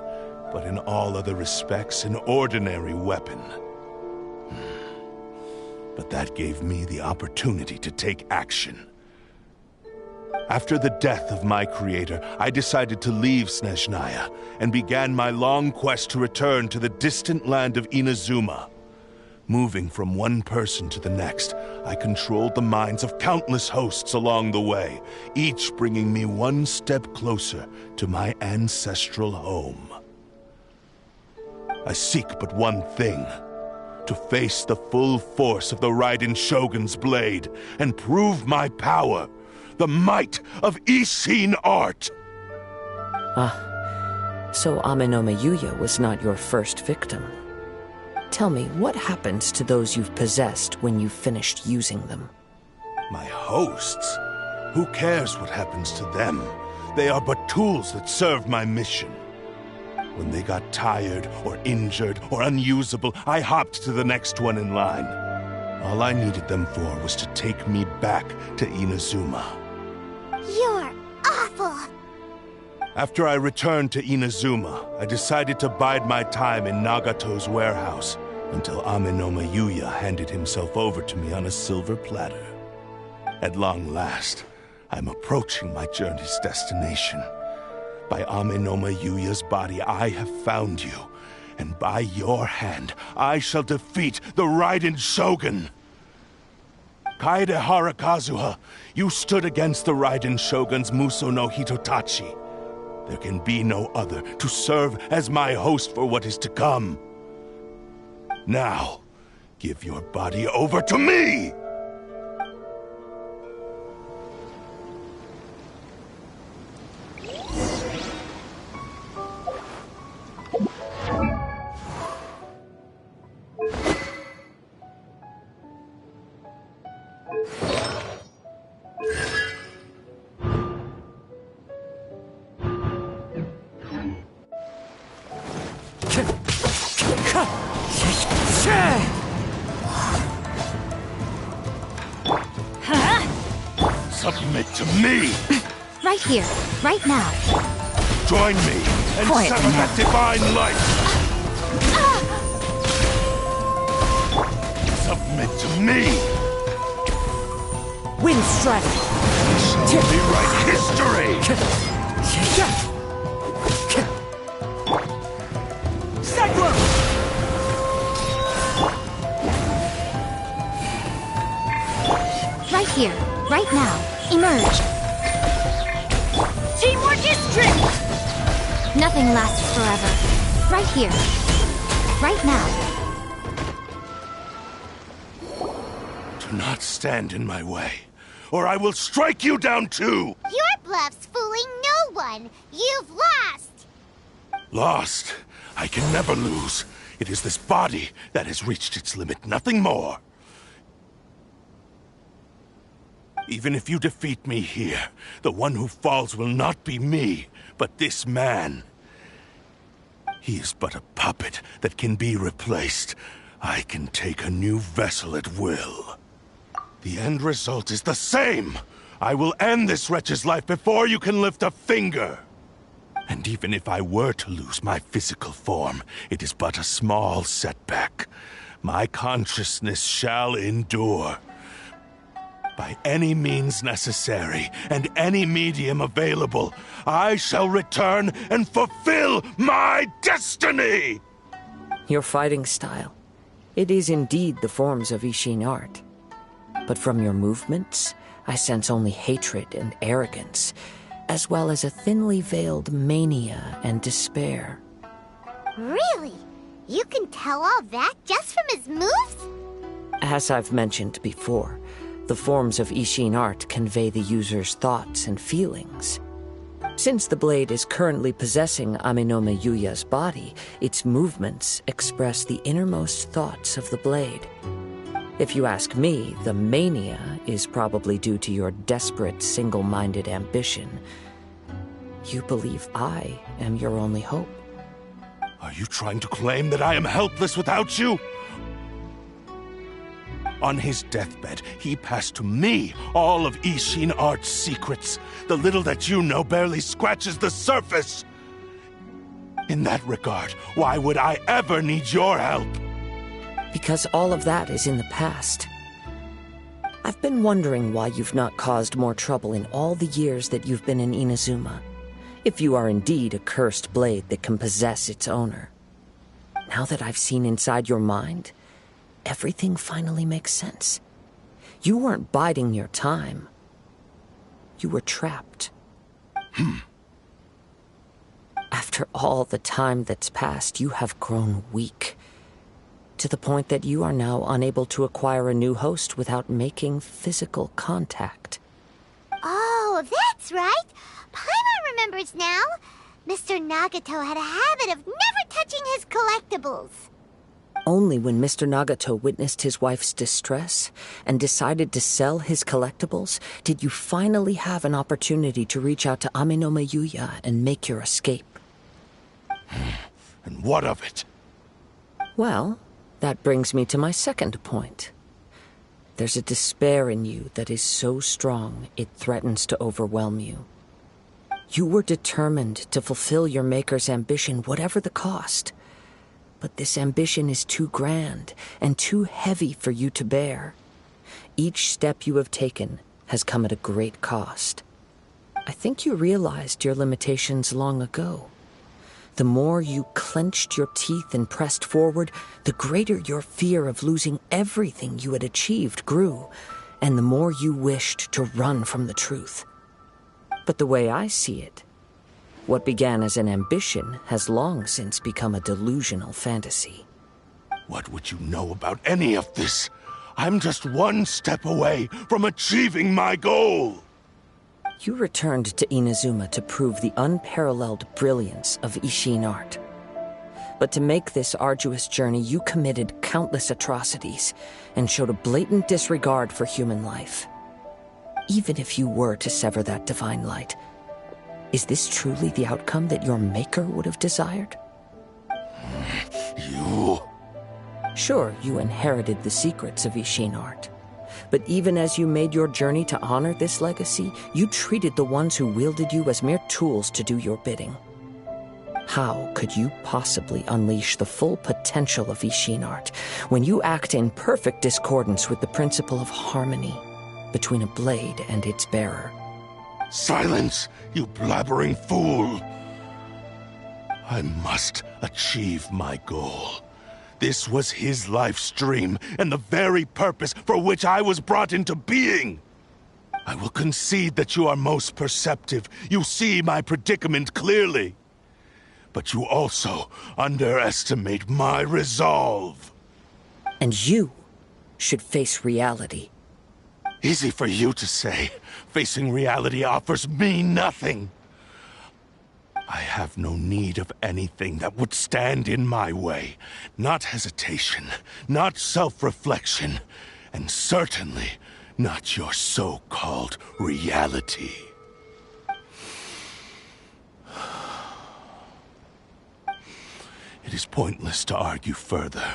but in all other respects an ordinary weapon. But that gave me the opportunity to take action. After the death of my creator, I decided to leave Snezhnaya and began my long quest to return to the distant land of Inazuma. Moving from one person to the next, I controlled the minds of countless hosts along the way, each bringing me one step closer to my ancestral home. I seek but one thing: to face the full force of the Raiden Shogun's blade and prove my power, the might of Ishin art! So Ame no Miyuya was not your first victim. Tell me, what happens to those you've possessed when you've finished using them? My hosts? Who cares what happens to them? They are but tools that serve my mission. When they got tired, or injured, or unusable, I hopped to the next one in line. All I needed them for was to take me back to Inazuma. You're awful! After I returned to Inazuma, I decided to bide my time in Nagato's warehouse until Ame no Miyuya handed himself over to me on a silver platter. At long last, I'm approaching my journey's destination. By Ame no Miyuya's body, I have found you, and by your hand, I shall defeat the Raiden Shogun! Kaedehara Kazuha, you stood against the Raiden Shogun's Muso no Hitotachi. There can be no other to serve as my host for what is to come. Now, give your body over to me! Submit to me! Right here, right now. Join me and Quiet sever now. that divine light! Submit to me! Wind strategy! Shall rewrite history! Cyclone! Right here, right now. Emerge. Teamwork is strict! Nothing lasts forever. Right here, right now. Do not stand in my way, or I will strike you down too! Your bluff's fooling no one! You've lost! Lost? I can never lose. It is this body that has reached its limit, nothing more. Even if you defeat me here, the one who falls will not be me, but this man. He is but a puppet that can be replaced. I can take a new vessel at will. The end result is the same! I will end this wretch's life before you can lift a finger! And even if I were to lose my physical form, it is but a small setback. My consciousness shall endure. By any means necessary, and any medium available, I shall return and fulfill my destiny! Your fighting style. It is indeed the forms of Ishin art. But from your movements, I sense only hatred and arrogance, as well as a thinly veiled mania and despair. Really? You can tell all that just from his moves? As I've mentioned before, the forms of Ishin art convey the user's thoughts and feelings. Since the blade is currently possessing Aminome Yuya's body, its movements express the innermost thoughts of the blade. If you ask me, the mania is probably due to your desperate, single-minded ambition. You believe I am your only hope. Are you trying to claim that I am helpless without you? On his deathbed, he passed to me all of Ishin art's secrets. The little that you know barely scratches the surface. In that regard, why would I ever need your help? Because all of that is in the past. I've been wondering why you've not caused more trouble in all the years that you've been in Inazuma. If you are indeed a cursed blade that can possess its owner. Now that I've seen inside your mind, everything finally makes sense. You weren't biding your time. You were trapped. After all the time that's passed, you have grown weak. To the point that you are now unable to acquire a new host without making physical contact. Oh, that's right! Paimon remembers now! Mr. Nagato had a habit of never touching his collectibles. Only when Mr. Nagato witnessed his wife's distress and decided to sell his collectibles did you finally have an opportunity to reach out to Aminome Yuya and make your escape. And what of it? Well, that brings me to my second point. There's a despair in you that is so strong it threatens to overwhelm you. You were determined to fulfill your maker's ambition, whatever the cost. But this ambition is too grand and too heavy for you to bear. Each step you have taken has come at a great cost. I think you realized your limitations long ago. The more you clenched your teeth and pressed forward, the greater your fear of losing everything you had achieved grew, and the more you wished to run from the truth. But the way I see it, what began as an ambition has long since become a delusional fantasy. What would you know about any of this? I'm just one step away from achieving my goal! You returned to Inazuma to prove the unparalleled brilliance of Ishin art. But to make this arduous journey, you committed countless atrocities and showed a blatant disregard for human life. Even if you were to sever that divine light, is this truly the outcome that your maker would have desired? You... Sure, you inherited the secrets of Ishin art. But even as you made your journey to honor this legacy, you treated the ones who wielded you as mere tools to do your bidding. How could you possibly unleash the full potential of Ishin art when you act in perfect discordance with the principle of harmony between a blade and its bearer? Silence, you blabbering fool! I must achieve my goal. This was his life's dream, and the very purpose for which I was brought into being. I will concede that you are most perceptive. You see my predicament clearly. But you also underestimate my resolve. And you should face reality. Easy for you to say. Facing reality offers me nothing. I have no need of anything that would stand in my way. Not hesitation, not self-reflection, and certainly not your so-called reality. It is pointless to argue further,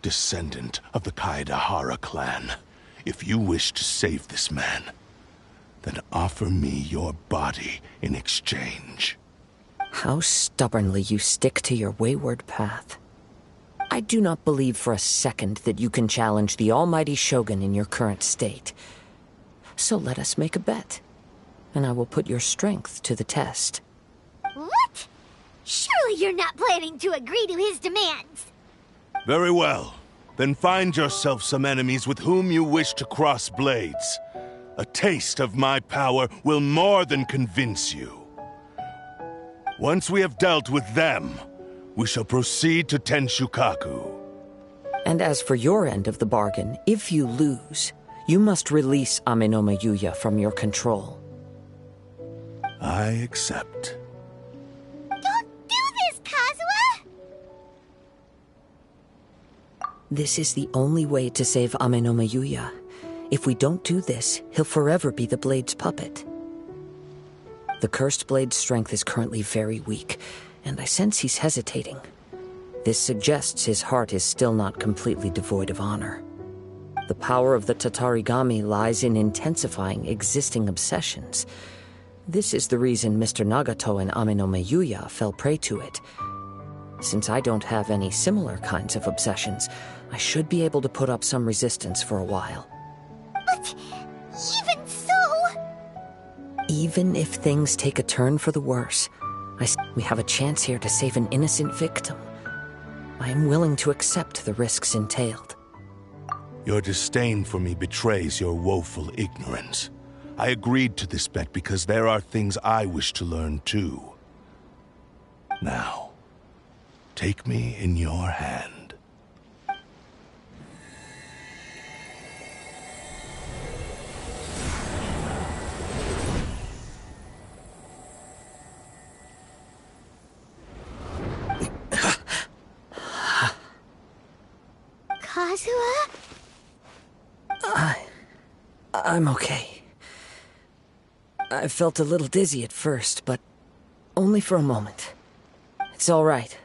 descendant of the Kaedahara clan. If you wish to save this man, then offer me your body in exchange. How stubbornly you stick to your wayward path. I do not believe for a second that you can challenge the almighty Shogun in your current state. So let us make a bet, and I will put your strength to the test. What? Surely you're not planning to agree to his demands. Very well. Then find yourself some enemies with whom you wish to cross blades. A taste of my power will more than convince you. Once we have dealt with them, we shall proceed to Tenshukaku. And as for your end of the bargain, if you lose, you must release Amenoma Yuya from your control. I accept. Don't do this, Kazuha! This is the only way to save Amenoma Yuya. If we don't do this, he'll forever be the Blade's puppet. The Cursed Blade's strength is currently very weak, and I sense he's hesitating. This suggests his heart is still not completely devoid of honor. The power of the Tatarigami lies in intensifying existing obsessions. This is the reason Mr. Nagato and Amenoma Yuya fell prey to it. Since I don't have any similar kinds of obsessions, I should be able to put up some resistance for a while. But even so... Even if things take a turn for the worse, we have a chance here to save an innocent victim. I am willing to accept the risks entailed. Your disdain for me betrays your woeful ignorance. I agreed to this bet because there are things I wish to learn too. Now, take me in your hand. Kazuha? I'm okay. I felt a little dizzy at first, but only for a moment. It's all right.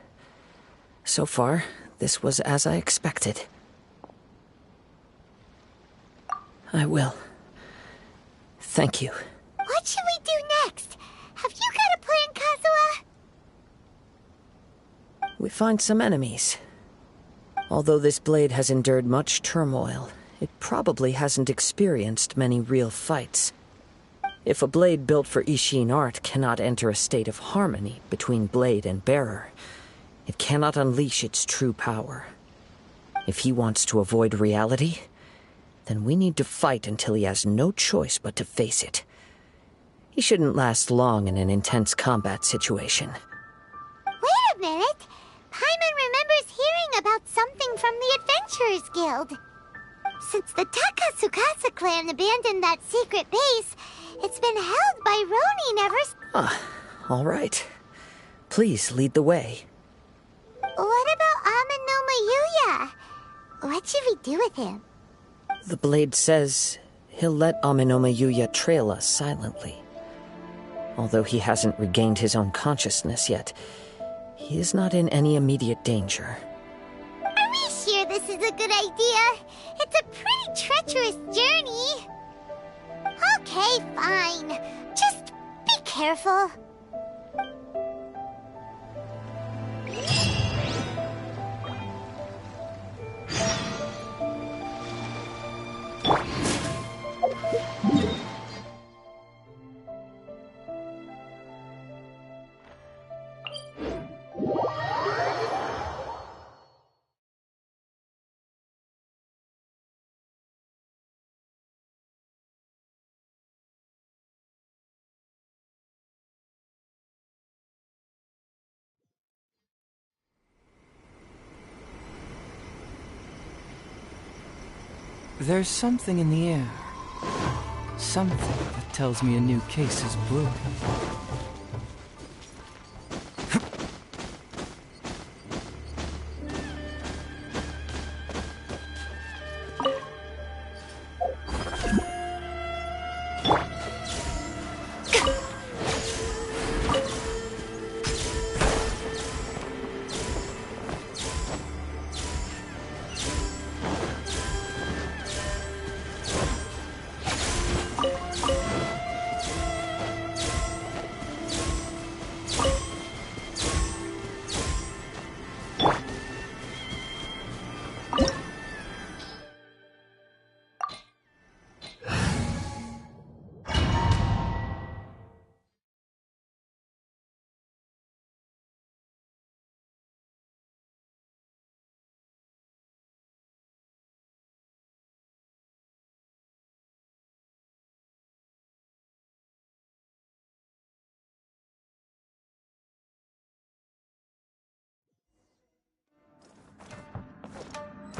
So far, this was as I expected. I will. Thank you. What should we do next? Have you got a plan, Kazuha? We find some enemies. Although this blade has endured much turmoil, it probably hasn't experienced many real fights. If a blade built for Ishin art cannot enter a state of harmony between blade and bearer, it cannot unleash its true power. If he wants to avoid reality, then we need to fight until he has no choice but to face it. He shouldn't last long in an intense combat situation. Wait a minute! Paimon remembers hearing about something from the Adventurers Guild. Since the Takatsukasa clan abandoned that secret base, it's been held by Ronin ever since. All right. Please lead the way. What about Amenoma Yuya? What should we do with him? The blade says he'll let Amenoma Yuya trail us silently. Although he hasn't regained his own consciousness yet, he is not in any immediate danger. Are we sure here this is a good idea. It's a pretty treacherous journey. Okay, fine. Just be careful. There's something in the air. Something that tells me a new case is brewing.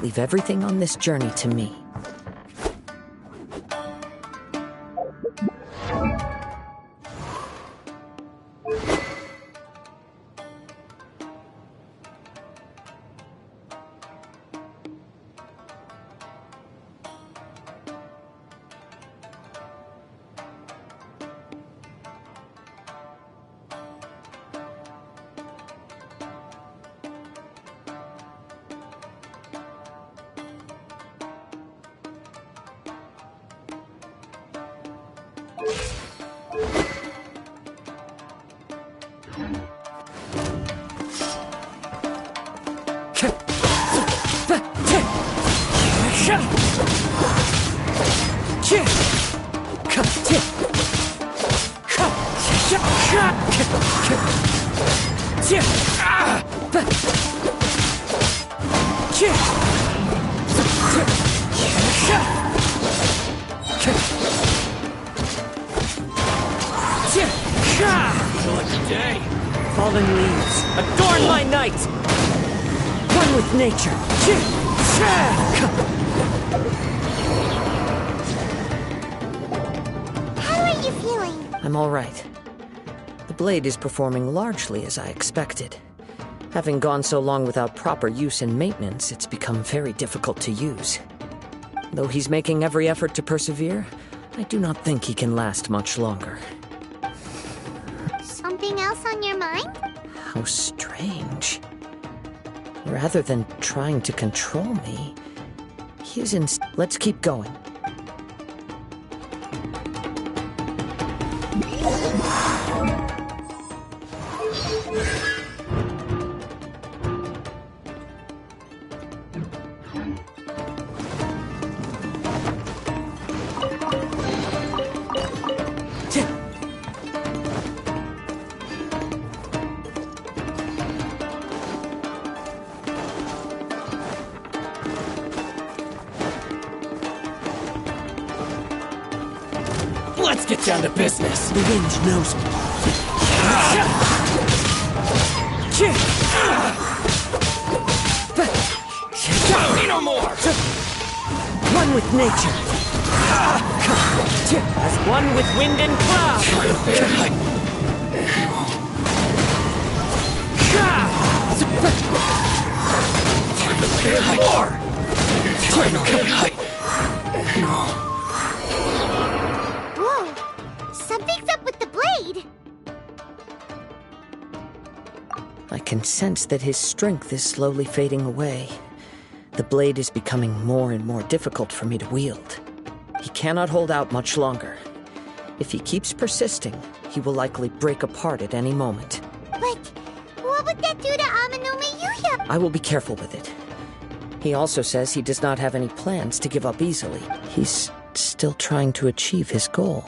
Leave everything on this journey to me. Fallen leaves, adorn my night! One with nature! How are you feeling? I'm all right. The blade is performing largely as I expected. Having gone so long without proper use and maintenance, it's become very difficult to use. Though he's making every effort to persevere, I do not think he can last much longer. Something else on your mind? How strange. Rather than trying to control me, he's Let's keep going. Let's get down to business. The wind knows me. Say no more! One with nature. As one with wind and cloud. Whoa! Something's up with the blade! I can sense that his strength is slowly fading away. The blade is becoming more and more difficult for me to wield. He cannot hold out much longer. If he keeps persisting, he will likely break apart at any moment. But what would that do to Amano Mayuya? I will be careful with it. He also says he does not have any plans to give up easily. He's still trying to achieve his goal.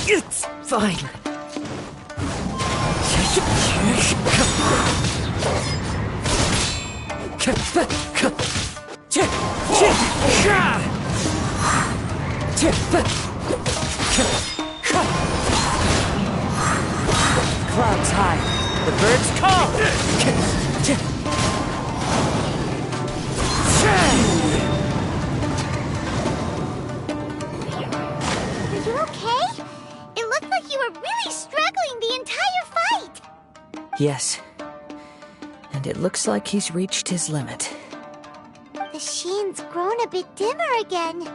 It's fine. Clouds high. The birds call. Are you okay? It looked like you were really struggling the entire fight. Yes. And it looks like he's reached his limit. The sheen's grown a bit dimmer again.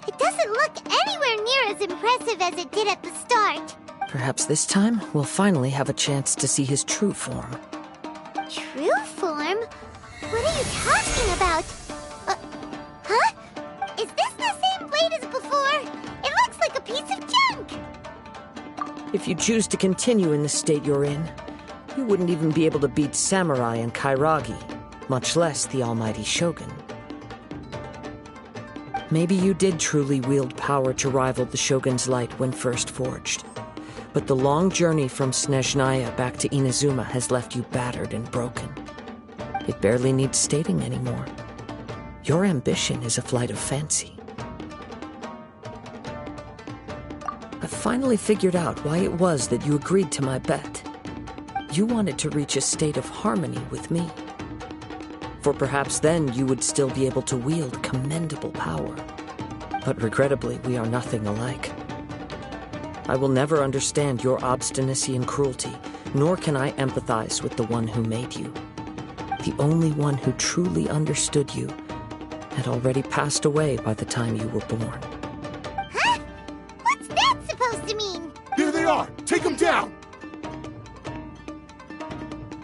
It doesn't look anywhere near as impressive as it did at the start. Perhaps this time we'll finally have a chance to see his true form. True form? What are you talking about? Huh? Is this the same blade as before? It looks like a piece of junk! If you choose to continue in the state you're in, you wouldn't even be able to beat Samurai and Kairagi, much less the almighty Shogun. Maybe you did truly wield power to rival the Shogun's light when first forged. But the long journey from Snezhnaya back to Inazuma has left you battered and broken. It barely needs stating anymore. Your ambition is a flight of fancy. I've finally figured out why it was that you agreed to my bet. You wanted to reach a state of harmony with me. For perhaps then you would still be able to wield commendable power. But regrettably, we are nothing alike. I will never understand your obstinacy and cruelty, nor can I empathize with the one who made you. The only one who truly understood you had already passed away by the time you were born. Huh? What's that supposed to mean? Here they are! Take them down!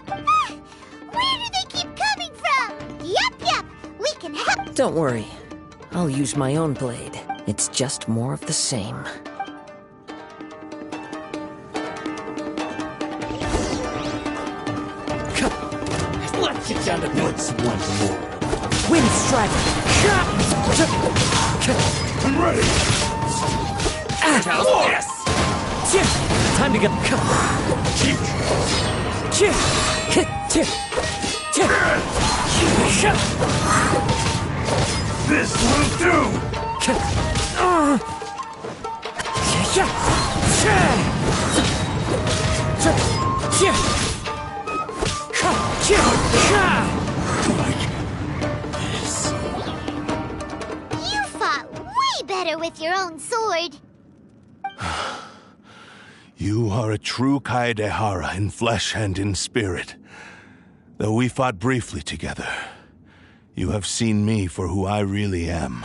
Where do they keep coming from? Yup, we can help. Don't worry. I'll use my own blade. It's just more of the same. Let's get down to business once more. Wind strike! I'm ready! How's this? Time to get... This will do! You fought way better with your own sword. You are a true Kaedehara in flesh and in spirit. Though we fought briefly together, you have seen me for who I really am.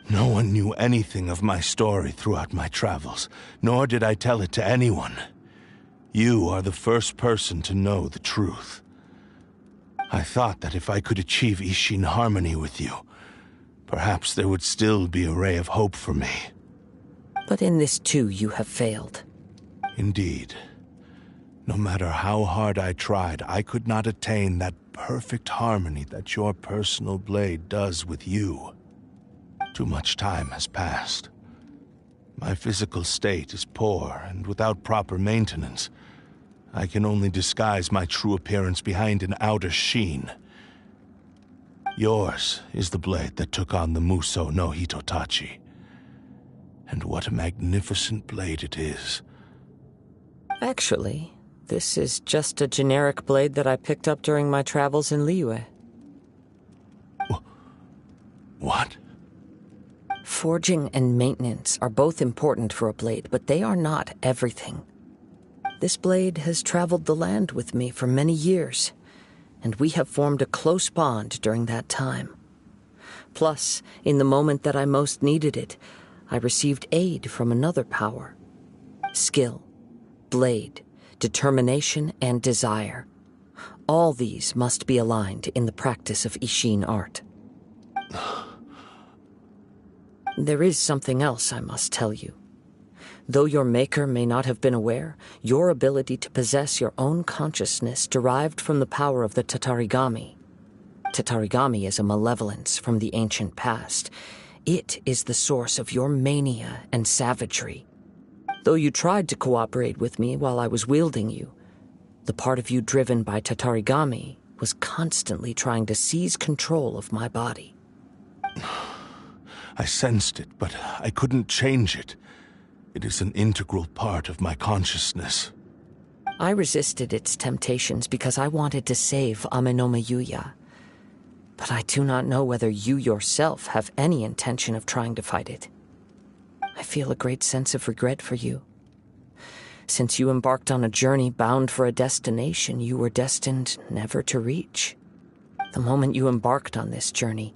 No one knew anything of my story throughout my travels, nor did I tell it to anyone. You are the first person to know the truth. I thought that if I could achieve Ishin harmony with you, perhaps there would still be a ray of hope for me. But in this too, you have failed. Indeed. No matter how hard I tried, I could not attain that perfect harmony that your personal blade does with you. Too much time has passed. My physical state is poor, and without proper maintenance, I can only disguise my true appearance behind an outer sheen. Yours is the blade that took on the Muso no Hitotachi. And what a magnificent blade it is. Actually, this is just a generic blade that I picked up during my travels in Liyue. What? Forging and maintenance are both important for a blade, but they are not everything. This blade has traveled the land with me for many years, and we have formed a close bond during that time. Plus, in the moment that I most needed it, I received aid from another power. Skill, blade, determination, and desire. All these must be aligned in the practice of Ishin art. There is something else I must tell you. Though your maker may not have been aware, your ability to possess your own consciousness derived from the power of the Tatarigami. Tatarigami is a malevolence from the ancient past. It is the source of your mania and savagery. Though you tried to cooperate with me while I was wielding you, the part of you driven by Tatarigami was constantly trying to seize control of my body. I sensed it, but I couldn't change it. It is an integral part of my consciousness. I resisted its temptations because I wanted to save Amenoma Yuya. But I do not know whether you yourself have any intention of trying to fight it. I feel a great sense of regret for you. Since you embarked on a journey bound for a destination you were destined never to reach. The moment you embarked on this journey,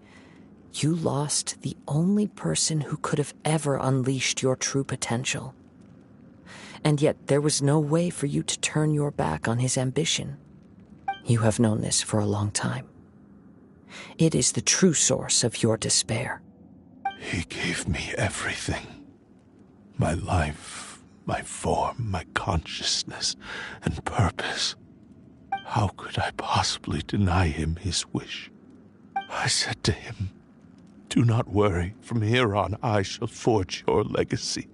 you lost the only person who could have ever unleashed your true potential. And yet there was no way for you to turn your back on his ambition. You have known this for a long time. It is the true source of your despair. He gave me everything. My life, my form, my consciousness, and purpose. How could I possibly deny him his wish? I said to him, "Do not worry, from here on I shall forge your legacy."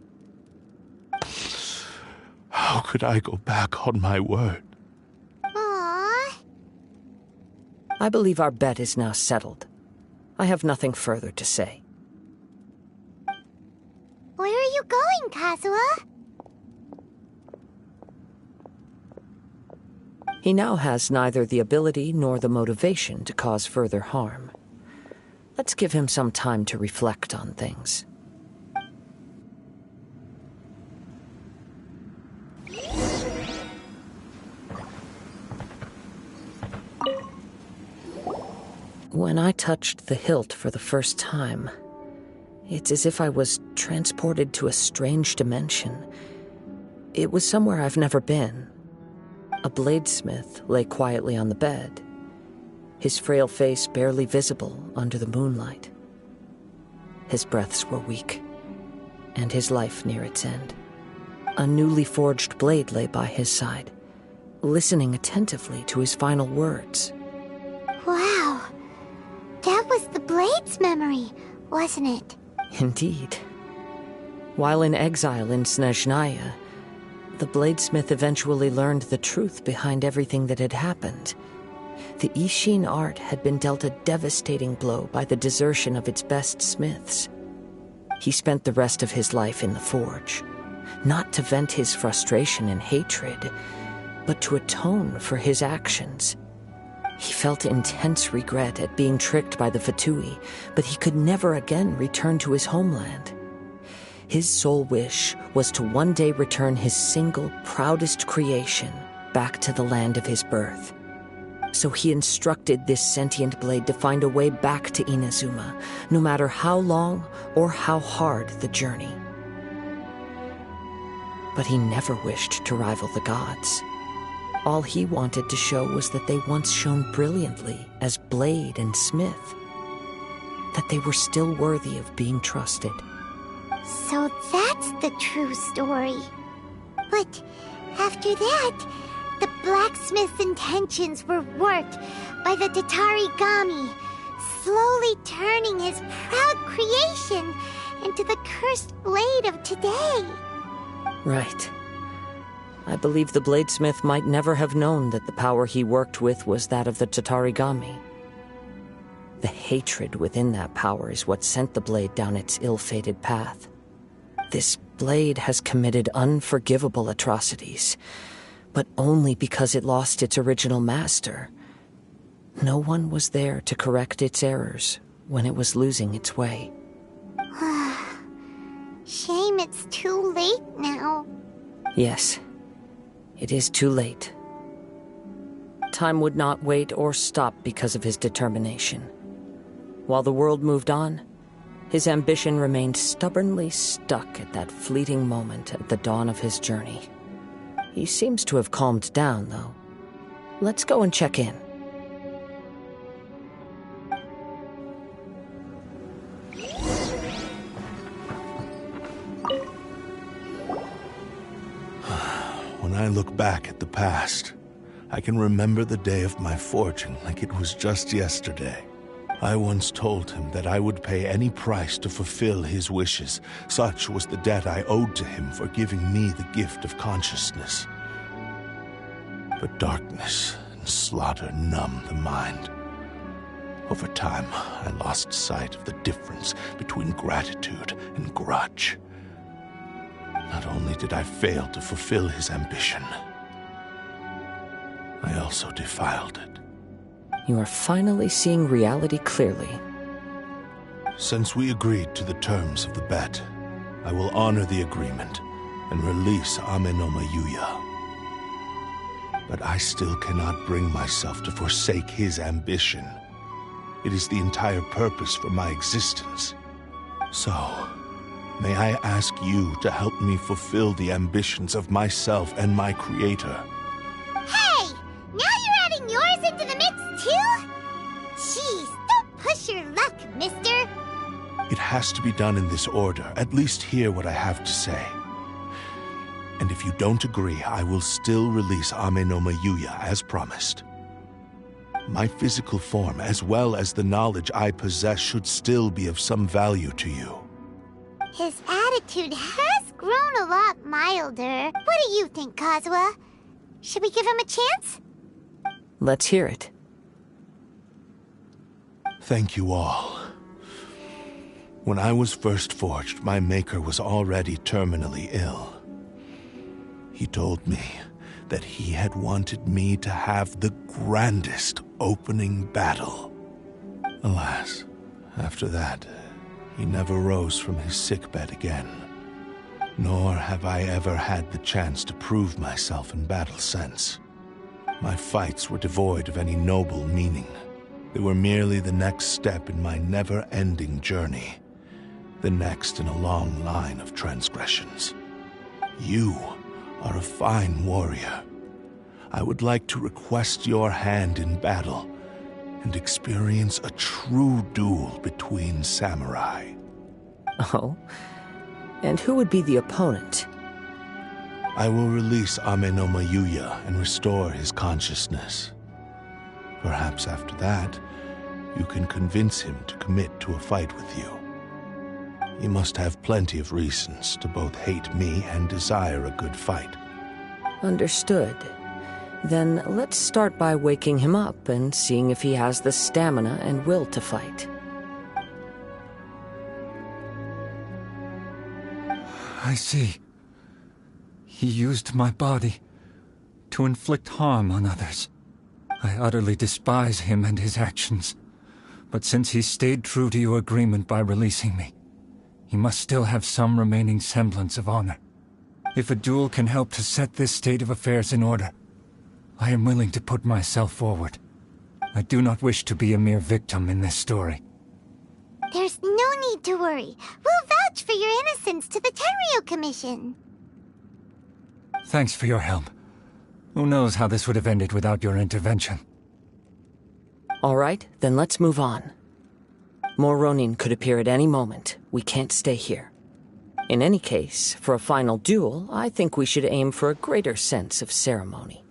How could I go back on my word? Aww. I believe our bet is now settled. I have nothing further to say. Where are you going, Kazuha? He now has neither the ability nor the motivation to cause further harm. Let's give him some time to reflect on things. When I touched the hilt for the first time, it's as if I was transported to a strange dimension. It was somewhere I've never been. A bladesmith lay quietly on the bed, his frail face barely visible under the moonlight. His breaths were weak, and his life near its end. A newly forged blade lay by his side, listening attentively to his final words. Wow. That was the blade's memory, wasn't it? Indeed. While in exile in Snezhnaya, the bladesmith eventually learned the truth behind everything that had happened. The Ishin art had been dealt a devastating blow by the desertion of its best smiths. He spent the rest of his life in the forge, not to vent his frustration and hatred, but to atone for his actions. He felt intense regret at being tricked by the Fatui, but he could never again return to his homeland. His sole wish was to one day return his single, proudest creation back to the land of his birth. So he instructed this sentient blade to find a way back to Inazuma, no matter how long or how hard the journey. But he never wished to rival the gods. All he wanted to show was that they once shone brilliantly as blade and smith, that they were still worthy of being trusted. So that's the true story. But after that, the blacksmith's intentions were worked by the Tatarigami, slowly turning his proud creation into the cursed blade of today. Right. I believe the bladesmith might never have known that the power he worked with was that of the Tatarigami. The hatred within that power is what sent the blade down its ill-fated path. This blade has committed unforgivable atrocities, but only because it lost its original master. No one was there to correct its errors when it was losing its way. Shame it's too late now. Yes, it is too late. Time would not wait or stop because of his determination. While the world moved on, his ambition remained stubbornly stuck at that fleeting moment at the dawn of his journey. He seems to have calmed down, though. Let's go and check in. When I look back at the past, I can remember the day of my forging like it was just yesterday. I once told him that I would pay any price to fulfill his wishes. Such was the debt I owed to him for giving me the gift of consciousness. But darkness and slaughter numbed the mind. Over time, I lost sight of the difference between gratitude and grudge. Not only did I fail to fulfill his ambition, I also defiled it. You are finally seeing reality clearly. Since we agreed to the terms of the bet, I will honor the agreement and release Amenoma Yuya. But I still cannot bring myself to forsake his ambition. It is the entire purpose for my existence. So, may I ask you to help me fulfill the ambitions of myself and my creator? Hey! Now you're adding yours into the mix, too? Jeez, don't push your luck, mister. It has to be done in this order. At least hear what I have to say. And if you don't agree, I will still release Amenoma Yuya as promised. My physical form, as well as the knowledge I possess, should still be of some value to you. His attitude has grown a lot milder. What do you think, Kazuha? Should we give him a chance? Let's hear it. Thank you all. When I was first forged, my maker was already terminally ill. He told me that he had wanted me to have the grandest opening battle. Alas, after that, he never rose from his sickbed again. Nor have I ever had the chance to prove myself in battle since. My fights were devoid of any noble meaning. They were merely the next step in my never-ending journey. The next in a long line of transgressions. You are a fine warrior. I would like to request your hand in battle and experience a true duel between samurai. Oh? And who would be the opponent? I will release Amenoma Yuya and restore his consciousness. Perhaps after that, you can convince him to commit to a fight with you. He must have plenty of reasons to both hate me and desire a good fight. Understood. Then let's start by waking him up and seeing if he has the stamina and will to fight. I see. He used my body to inflict harm on others. I utterly despise him and his actions. But since he stayed true to your agreement by releasing me, he must still have some remaining semblance of honor. If a duel can help to set this state of affairs in order, I am willing to put myself forward. I do not wish to be a mere victim in this story. There's no need to worry. We'll vouch for your innocence to the Tenryo Commission. Thanks for your help. Who knows how this would have ended without your intervention? All right, then let's move on. More Ronin could appear at any moment. We can't stay here. In any case, for a final duel, I think we should aim for a greater sense of ceremony.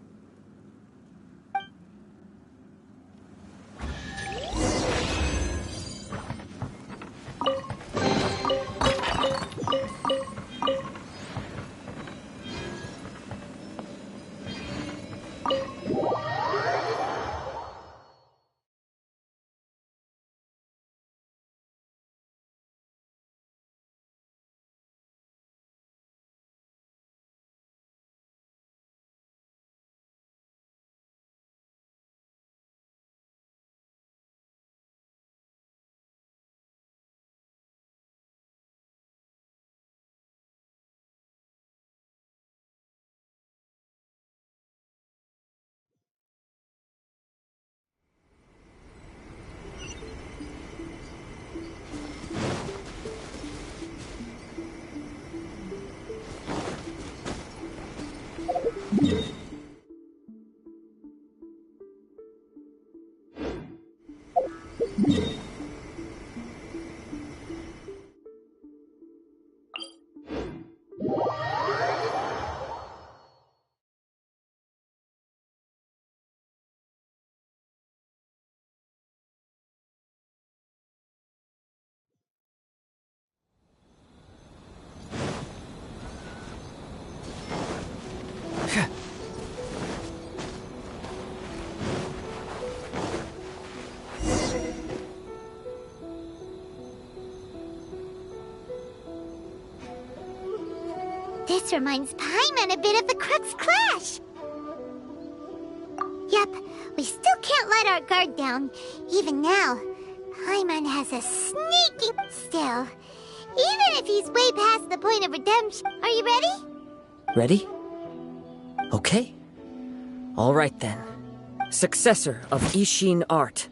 This reminds Paimon a bit of the Crux Clash. Yep, we still can't let our guard down. Even now, Paimon has a sneaking... Still, even if he's way past the point of redemption... Are you ready? Ready? Okay. All right then. Successor of Ishin art,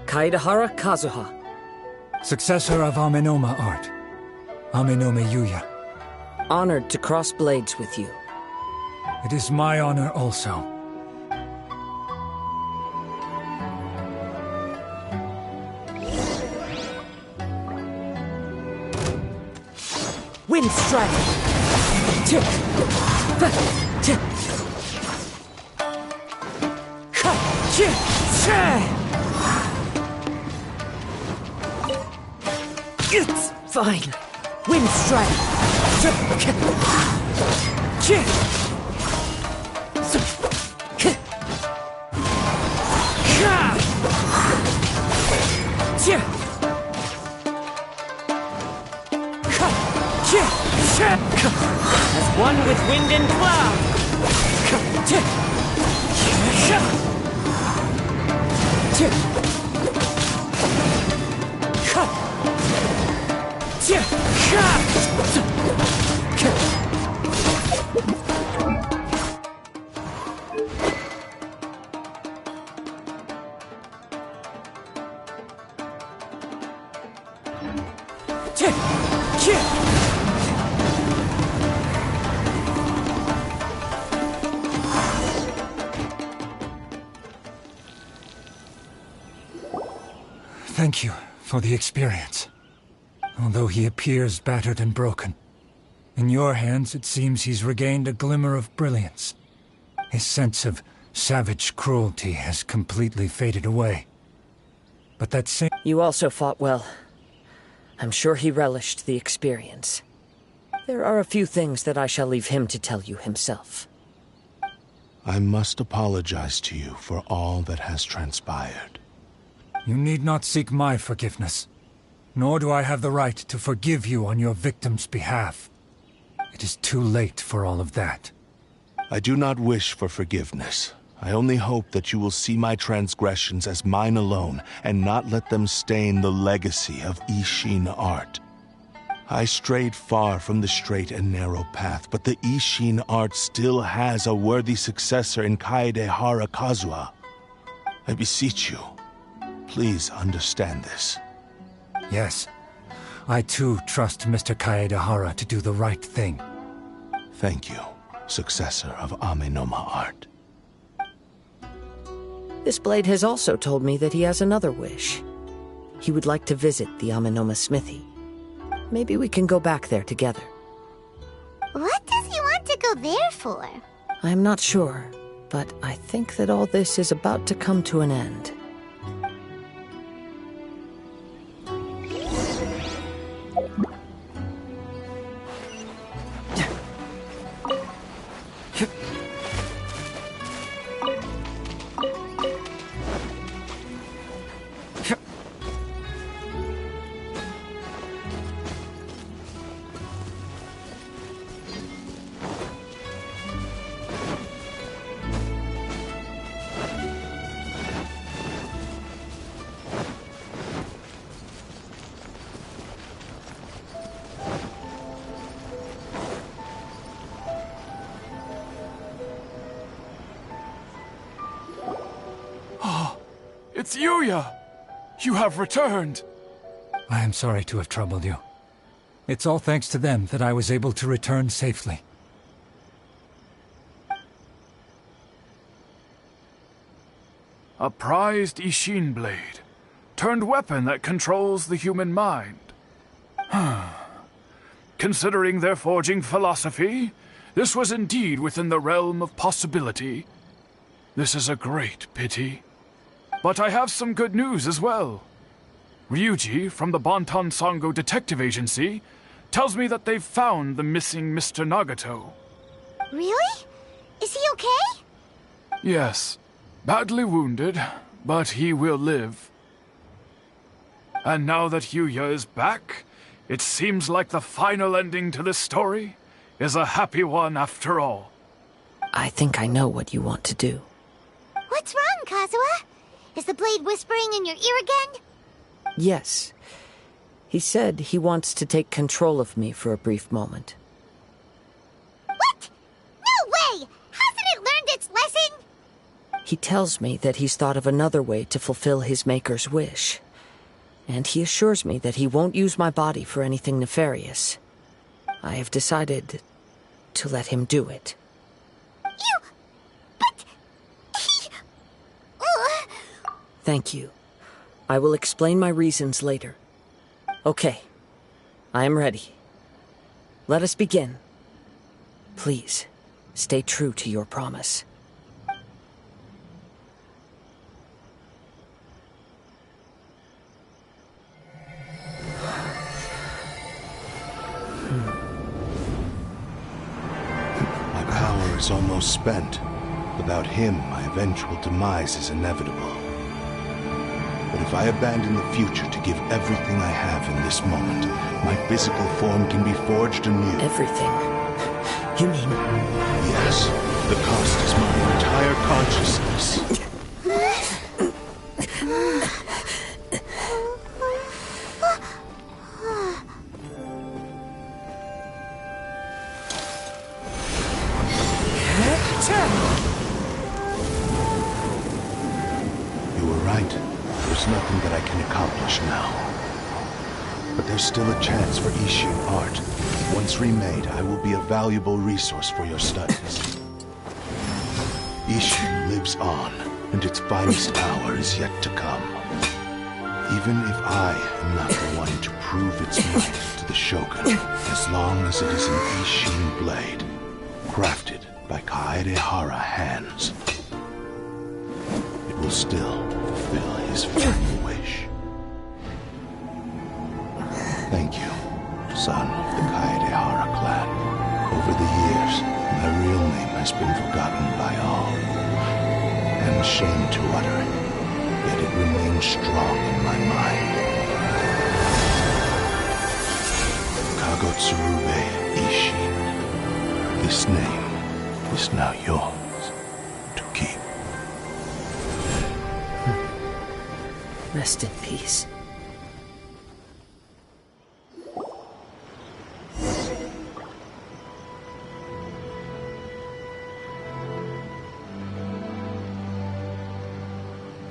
Kaedahara Kazuha. Successor of Amenoma art, Amenome Yuya. Honored to cross blades with you. It is my honor also. Wind strike! It's fine. Wind strike! As one with wind and cloud! Thank you for the experience. Although he appears battered and broken, in your hands it seems he's regained a glimmer of brilliance. His sense of savage cruelty has completely faded away. But that same... You also fought well. I'm sure he relished the experience. There are a few things that I shall leave him to tell you himself. I must apologize to you for all that has transpired. You need not seek my forgiveness. Nor do I have the right to forgive you on your victim's behalf. It is too late for all of that. I do not wish for forgiveness. I only hope that you will see my transgressions as mine alone, and not let them stain the legacy of Ishin art. I strayed far from the straight and narrow path, but the Ishin art still has a worthy successor in Kaedahara Kazuha. I beseech you, please understand this. Yes, I too trust Mr. Kaedahara to do the right thing. Thank you, successor of Amenoma art. This blade has also told me that he has another wish. He would like to visit the Amenoma smithy. Maybe we can go back there together. What does he want to go there for? I'm not sure, but I think that all this is about to come to an end. It's Yuya! You have returned! I am sorry to have troubled you. It's all thanks to them that I was able to return safely. A prized Ishin blade, turned weapon that controls the human mind. Considering their forging philosophy, this was indeed within the realm of possibility. This is a great pity. But I have some good news as well. Ryuji, from the Bonton Sango Detective Agency, tells me that they've found the missing Mr. Nagato. Really? Is he okay? Yes. Badly wounded, but he will live. And now that Yuya is back, it seems like the final ending to this story is a happy one after all. I think I know what you want to do. What's wrong, Kazuha? Is the blade whispering in your ear again? Yes. He said he wants to take control of me for a brief moment. What? No way! Hasn't it learned its lesson? He tells me that he's thought of another way to fulfill his maker's wish. And he assures me that he won't use my body for anything nefarious. I have decided to let him do it. But... he... Thank you. I will explain my reasons later. Okay. I am ready. Let us begin. Please, stay true to your promise. My power is almost spent. Without him, my eventual demise is inevitable. But if I abandon the future to give everything I have in this moment, my physical form can be forged anew. Everything? You mean... Yes. The cost is my entire consciousness. You were right. There's nothing that I can accomplish now. But there's still a chance for Ishin art. Once remade, I will be a valuable resource for your studies. Ishin lives on, and its finest hour is yet to come. Even if I am not the one to prove its might to the Shogun, as long as it is an Ishin blade, crafted by Kaedehara hands, it will still fulfill his final wish. Thank you, son of the Kaedehara clan. Over the years, my real name has been forgotten by all. I'm ashamed to utter it, yet it remains strong in my mind. Kagotsurube Ishin. This name is now yours to keep. Rest in peace.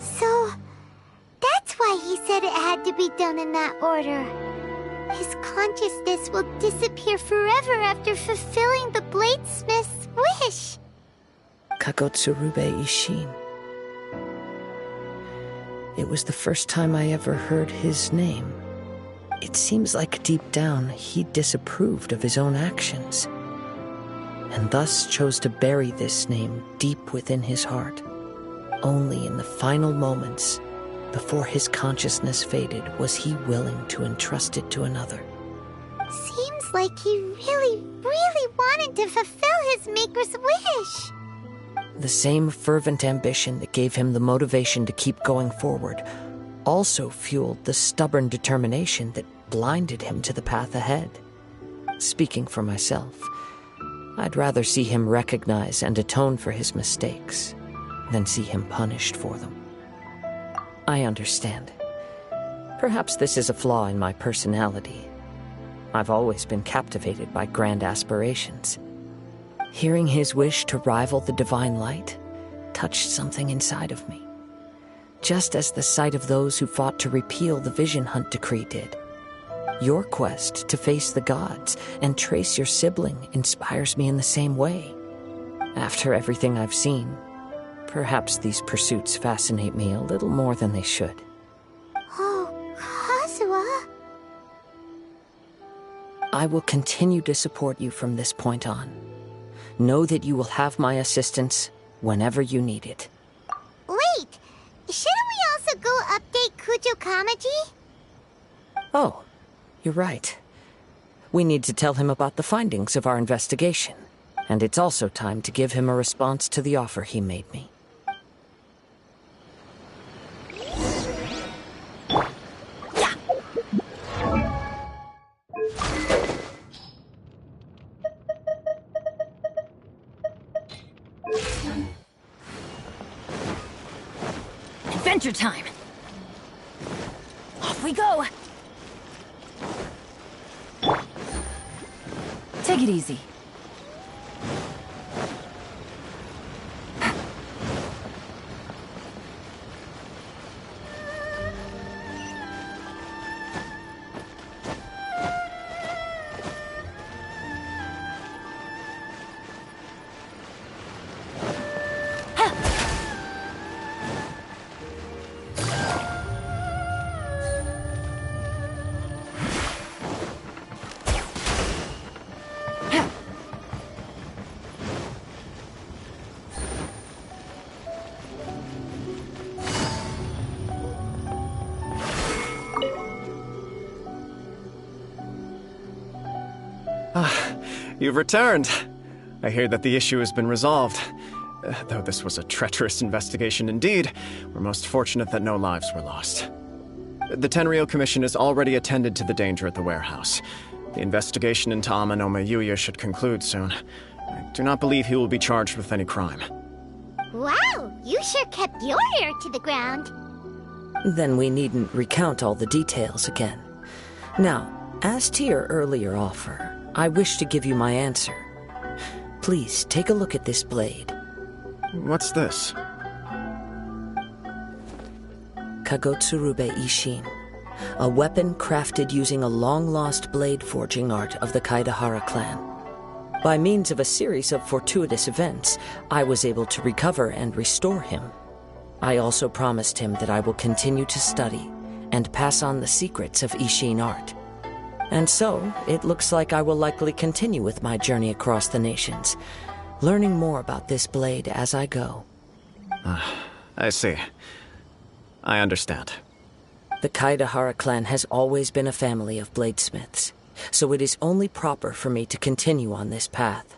So, that's why he said it had to be done in that order. His consciousness will disappear forever after fulfilling the bladesmith's wish. Kagotsurube Ishin. It was the first time I ever heard his name. It seems like deep down he disapproved of his own actions, and thus chose to bury this name deep within his heart. Only in the final moments, before his consciousness faded, was he willing to entrust it to another. Seems like he really wanted to fulfill his maker's wish. The same fervent ambition that gave him the motivation to keep going forward also fueled the stubborn determination that blinded him to the path ahead. Speaking for myself, I'd rather see him recognize and atone for his mistakes than see him punished for them. I understand. Perhaps this is a flaw in my personality. I've always been captivated by grand aspirations. Hearing his wish to rival the divine light touched something inside of me, just as the sight of those who fought to repeal the Vision Hunt decree did. Your quest to face the gods and trace your sibling inspires me in the same way. After everything I've seen, perhaps these pursuits fascinate me a little more than they should. Oh, Kazuha. I will continue to support you from this point on. Know that you will have my assistance whenever you need it. Wait, shouldn't we also go update Kujo Kamaji? Oh, you're right. We need to tell him about the findings of our investigation. And it's also time to give him a response to the offer he made me. Yeah. 「Adventure time! Off we go! Take it easy. You've returned. I hear that the issue has been resolved. Though this was a treacherous investigation indeed, we're most fortunate that no lives were lost. The Tenryou Commission has already attended to the danger at the warehouse. The investigation into Amanome Yuya should conclude soon. I do not believe he will be charged with any crime. Wow, you sure kept your ear to the ground. Then we needn't recount all the details again. Now, as to your earlier offer, I wish to give you my answer. Please take a look at this blade. What's this? Kagotsurube Ishin, a weapon crafted using a long-lost blade forging art of the Kaidahara clan. By means of a series of fortuitous events, I was able to recover and restore him. I also promised him that I will continue to study and pass on the secrets of Ishin art. And so, it looks like I will likely continue with my journey across the nations, learning more about this blade as I go. I see. I understand. The Kaidahara clan has always been a family of bladesmiths, so it is only proper for me to continue on this path.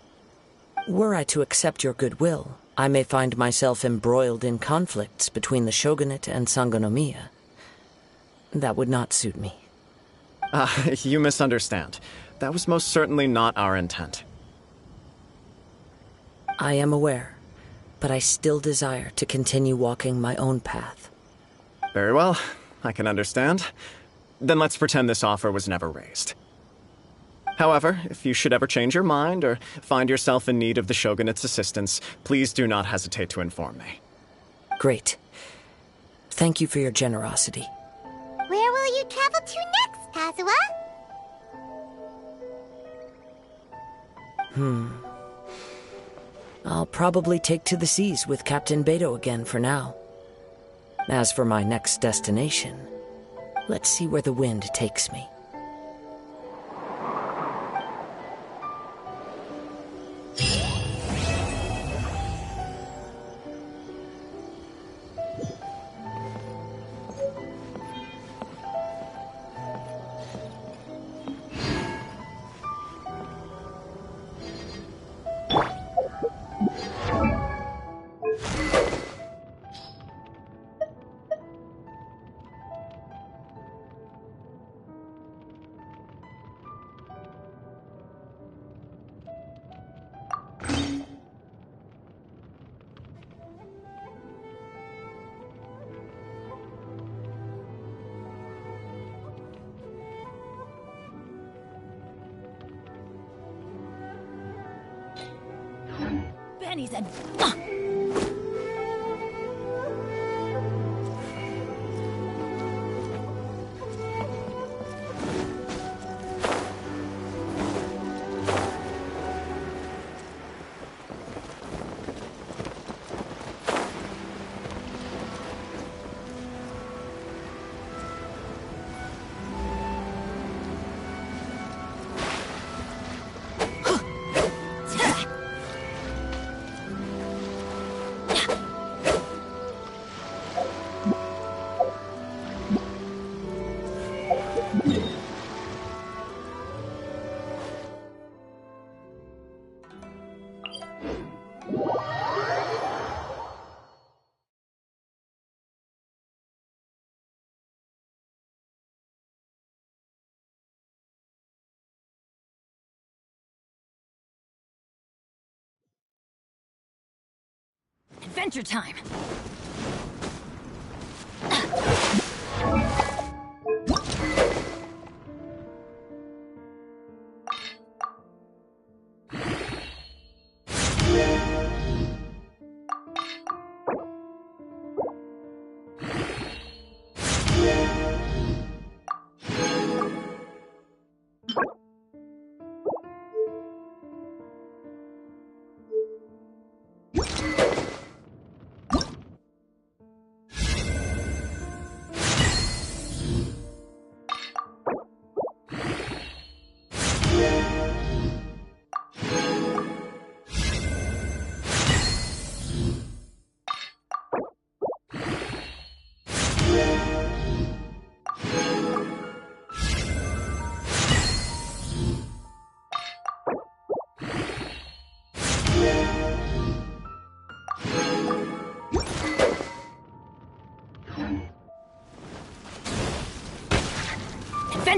Were I to accept your goodwill, I may find myself embroiled in conflicts between the shogunate and Sangonomiya. That would not suit me. You misunderstand. That was most certainly not our intent. I am aware, but I still desire to continue walking my own path. Very well, I can understand. Then let's pretend this offer was never raised. However, if you should ever change your mind or find yourself in need of the Shogunate's assistance, please do not hesitate to inform me. Great. Thank you for your generosity. Where will you travel to next, Kazuha? I'll probably take to the seas with Captain Beto again for now. As for my next destination, let's see where the wind takes me. Benny's a... Adventure time!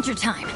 Adventure time!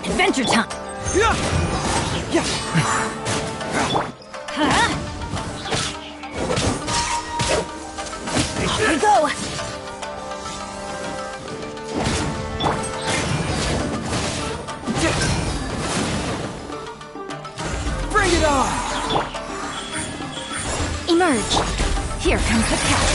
Adventure time! Here we go! Bring it on! Emerge! Here comes the cat!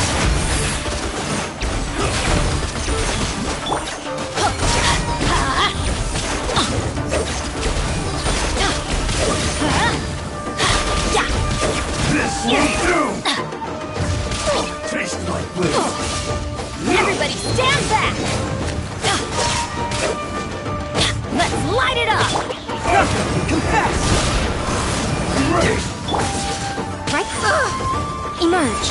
This won't do! Tastes like this. Everybody stand back! Let's light it up! Confess! Right? Emerge!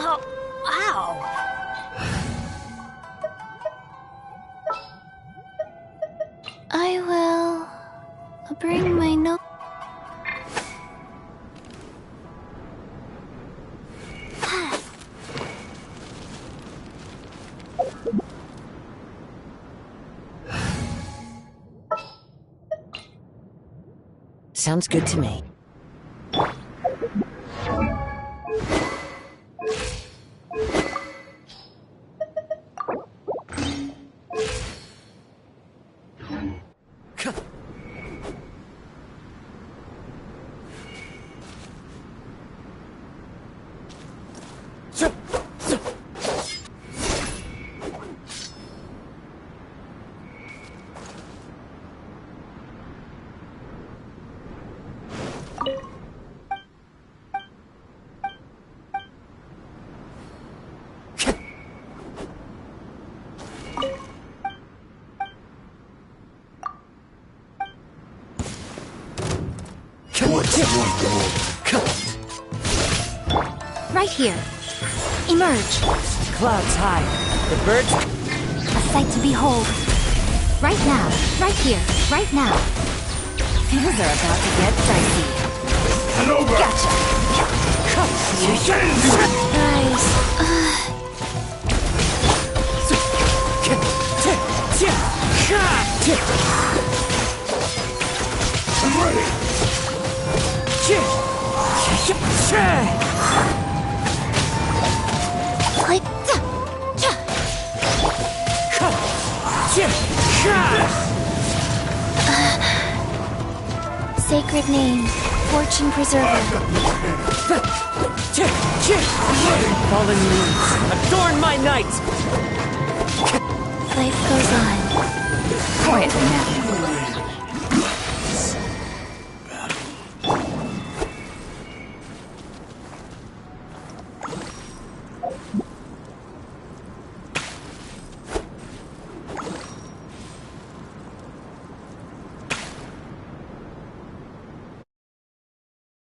Oh, ow! I will bring my note. Sounds good to me. Right here. Emerge. Clouds high. The birds... A sight to behold. Right now. Right here. Right now. Things are about to get dicey. And over! Gotcha. Guys. I'm ready. Sacred name, fortune preserver. Fallen leaves, adorn my night! Life goes on. Quiet now.